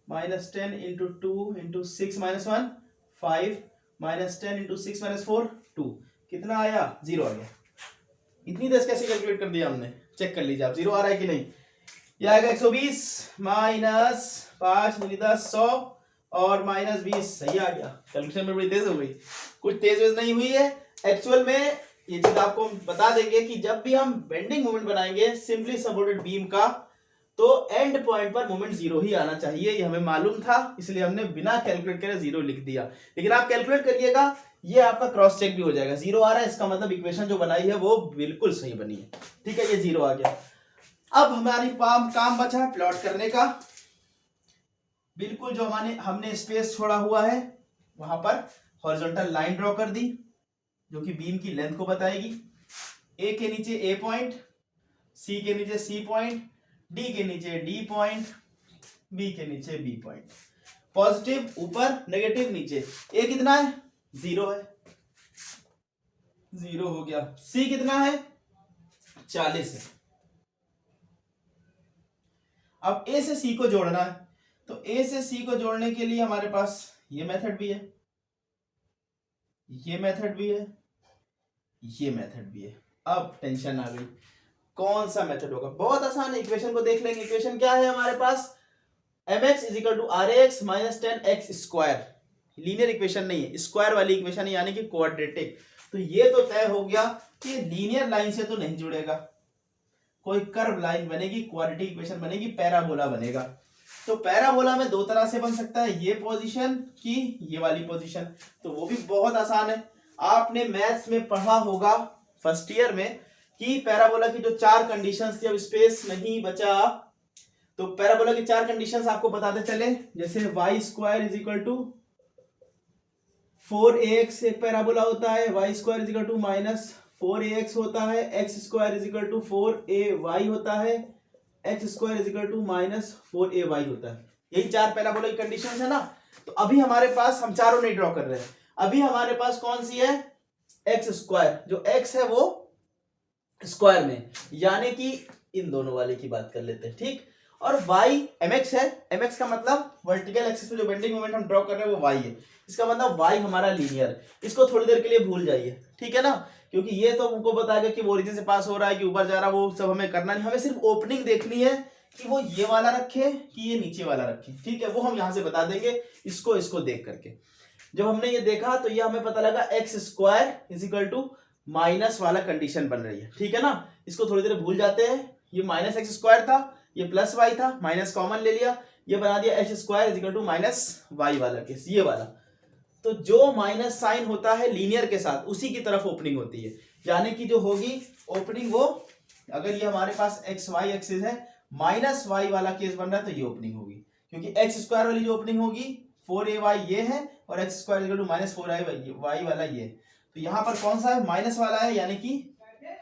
Speaker 1: minus 10 into 2 into 6 minus 1 5 minus 10 into 6 minus 4 2, कितना आया 0 आ गया। इतनी देर कैसे कैलकुलेट कर दिया हमने, चेक कर लीजिए आप, 0 आ रहा है कि नहीं। यह आएगा 120 माइनस 5 × 10 100 और माइनस 20, सही आ गया। कैलकुलेशन में बड़ी तेज हो गई, कुछ तेज वेज नहीं हुई है। एक्चुअल में ये चीज आपको बता देंगे कि जब भी हम बेंडिंग मोमेंट बनाएंगे सिंपली सपोर्टेड बीम का, तो एंड पॉइंट पर मोमेंट 0 ही आना चाहिए, ये हमें मालूम था, इसलिए हमने बिना कैलकुलेट करे 0 लिख दिया। लेकिन आप कैलकुलेट करिएगा, ये आपका क्रॉस चेक भी हो जाएगा। 0 आ रहा है, इसका मतलब इक्वेशन जो बनाई है वो बिल्कुल सही बनी है, ठीक है। ये 0 आ गया। अब हमारी काम बचा है प्लॉट करने का। बिल्कुल जो हमने स्पेस छोड़ा हुआ है वहां पर हॉरिजॉन्टल लाइन ड्रॉ कर दी, जो कि बीम की लेंथ को बताएगी। ए के नीचे ए पॉइंट, सी के नीचे सी पॉइंट, डी के नीचे डी पॉइंट, बी के नीचे बी पॉइंट। पॉजिटिव ऊपर, नेगेटिव नीचे। ए कितना है 0 है, 0 हो गया। सी कितना है 40 है। अब ए से सी को जोड़ना है, तो ए से सी को जोड़ने के लिए हमारे पास ये मेथड भी है, ये मेथड भी है, ये मेथड भी है। अब टेंशन आ गई, कौन सा मेथड होगा। बहुत आसान है, इक्वेशन को देख लेंगे। इक्वेशन क्या है हमारे पास, mx equal to rx minus 10x square. Linear equation नहीं है, स्क्वायर वाली इक्वेशन है, यानी कि क्वाड्रेटिक। तो ये तो तय हो गया कि लीनियर लाइन से तो नहीं जुड़ेगा, कोई कर्व लाइन बनेगी, क्वाड्रेटिक इक्वेशन बनेगी, पैराबोला बनेगा। तो पैराबोला में दो तरह से बन सकता है, ये पोजीशन की ये वाली पोजीशन, तो वो भी बहुत आसान है। आपने मैथ्स में पढ़ा होगा फर्स्ट ईयर में कि पैराबोला की जो चार कंडीशंस थी, अब स्पेस नहीं बचा तो पैराबोला की चार कंडीशंस आपको बताते चले, जैसे Y square is equal to 4ax एक पैराबोला होता है, Y square is equal to minus 4ax होता है, X square is equal to 4ay होता है, X square is equal to minus 4ay होता है। यही चार पैराबोला की कंडीशंस है ना। तो अभी हमारे पास, हम चारों नहीं ड्रॉ कर रहे हैं, अभी हमारे पास कौन सी है, एक्स स्क्वायर, जो एक्स है वो स्क्वायर में, यानी कि इन दोनों वाले की बात कर लेते हैं, ठीक। और y mx है, mx का मतलब वर्टिकल एक्सिस पे जो बेंडिंग मोमेंट हम ड्रॉ कर रहे हैं वो y है, इसका मतलब y हमारा लीनियर। इसको थोड़ी देर के लिए भूल जाइए, ठीक है ना, क्योंकि ये तो हमको बताएगा कि वो ओरिजिन से पास हो रहा है कि ऊपर जा रहा है, वो सब हमें करना नहीं, हमें सिर्फ ओपनिंग देखनी है कि वो ये वाला रखे कि ये नीचे वाला रखे, ठीक है, वो हम यहाँ से बता देंगे इसको देख करके। जब हमने ये देखा तो ये हमें पता लगा X square is equal to minus वाला कंडीशन बन रही है, ठीक है ना। इसको थोड़ी देर भूल जाते हैं, ये माइनस एक्स स्क्वायर था, ये प्लस वाई था, माइनस कॉमन ले लिया, ये बना दिया X square is equal to minus Y वाला केस, ये वाला। तो जो माइनस साइन होता है लीनियर के साथ उसी की तरफ ओपनिंग होती है, यानी कि जो होगी ओपनिंग वो, अगर ये हमारे पास एक्स वाई एक्सिस है, माइनस वाई वाला केस बन रहा है तो ये ओपनिंग होगी, क्योंकि एक्स स्क्वायर वाली जो ओपनिंग होगी 4ay ये है और X square is equal to minus 4ay वाला ये, तो यहाँ पर कौन सा है, माइनस वाला है, यानी कि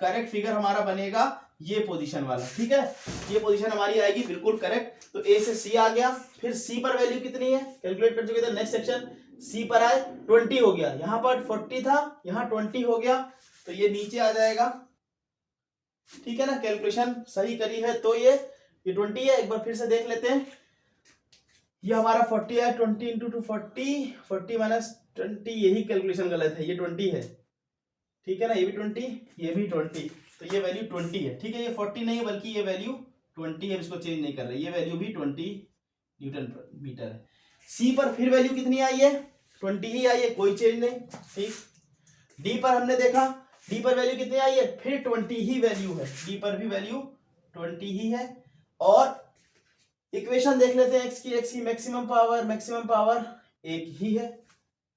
Speaker 1: करेक्ट फिगर हमारा बनेगा ये पोजीशन वाला, ठीक है, ये पोजीशन हमारी आएगी बिल्कुल करेक्ट। तो ए से सी आ गया, फिर सी पर वैल्यू कितनी है कैलकुलेट कर चुके थे, नेक्स्ट सेक्शन सी पर आए 20 हो गया, यहाँ पर 40 था, यहाँ 20 हो गया, तो ये नीचे आ जाएगा, ठीक है ना, कैलकुलेशन सही करी है तो ये 20 है। एक बार फिर से देख लेते हैं, ये हमारा 40 है, 20 इंटू 40 माइनस 20, यही कैलकुलेशन गलत है, ये 20 है, ठीक है ना, ये भी 20, ये भी 20, तो ये वैल्यू 20 है, ठीक है, ये 40 नहीं है बल्कि ये वैल्यू 20 है, इसको चेंज नहीं कर रहे, ये वैल्यू भी 20 न्यूटन मीटर है। सी पर फिर वैल्यू कितनी आई है, 20 ही आई है, कोई चेंज नहीं, ठीक। डी पर हमने देखा, डी पर वैल्यू कितनी आई है, फिर 20 ही वैल्यू है, डी पर भी वैल्यू 20 ही है। और इक्वेशन देख लेते हैं, एक्स की मैक्सिमम पावर एक ही है,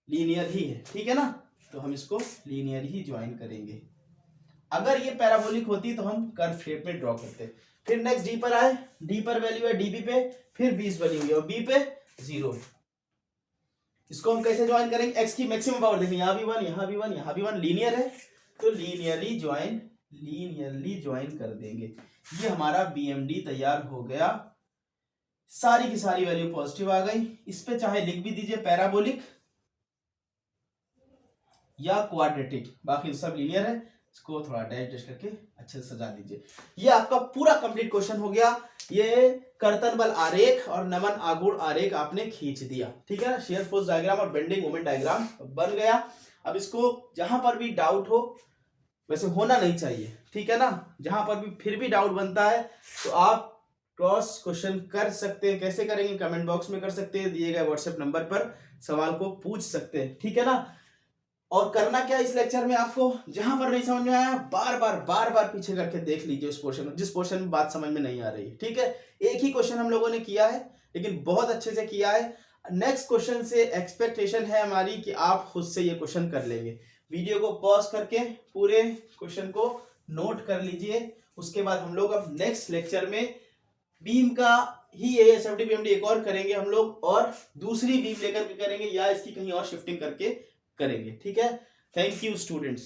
Speaker 1: लीनियर ही है, ठीक है ना, तो हम इसको लीनियर ही ज्वाइन करेंगे। अगर ये पैराबोलिक होती तो हम कर्व शेप में ड्रॉ करते। फिर नेक्स्ट डी पर आए, डी पर वैल्यू है डीबी पे, फिर 20 बनी हुई है और बी पे 0 है, इसको हम कैसे ज्वाइन करेंगे, एक्स की मैक्सिमम पावर देखें, यहाँ भी 1 यहाँ भी 1 यहाँ भी 1, लीनियर है तो लीनियरली ज्वाइन कर देंगे। ये हमारा बीएमडी तैयार हो गया, सारी की सारी वैल्यू पॉजिटिव आ गई। इस पे चाहे लिख भी दीजिए पैराबोलिक या क्वाड्रेटिक, बाकी सब लीनियर है, इसको थोड़ा डैश करके अच्छे से सजा दीजिए। ये आपका पूरा कंप्लीट क्वेश्चन हो गया, ये कर्तन बल आरेख और नमन आघूर्ण आरेख आपने खींच दिया, ठीक है ना, शेयर फोर्स डायग्राम और बेंडिंग मोमेंट डायग्राम बन गया। अब इसको जहां पर भी डाउट हो, वैसे होना नहीं चाहिए, ठीक है ना, जहां पर भी फिर भी डाउट बनता है तो आप क्रॉस क्वेश्चन कर सकते हैं, कैसे करेंगे, कमेंट बॉक्स में कर सकते हैं, दिए गए व्हाट्सएप नंबर पर सवाल को पूछ सकते हैं, ठीक है ना। और करना क्या इस लेक्चर में, आपको जहां पर नहीं समझ में आया बार बार पीछे करके देख लीजिए उस पोर्शन में, जिस पोर्शन में बात समझ में नहीं आ रही है, ठीक है। एक ही क्वेश्चन हम लोगों ने किया है लेकिन बहुत अच्छे से किया है। नेक्स्ट क्वेश्चन से एक्सपेक्टेशन है हमारी कि आप खुद से ये क्वेश्चन कर लेंगे। वीडियो को पॉज करके पूरे क्वेश्चन को नोट कर लीजिए, उसके बाद हम लोग अब नेक्स्ट लेक्चर में बीम का ही एएसएफटी बीएमडी एक और करेंगे हम लोग, और दूसरी बीम लेकर के करेंगे या इसकी कहीं और शिफ्टिंग करके करेंगे, ठीक है। Thank you students.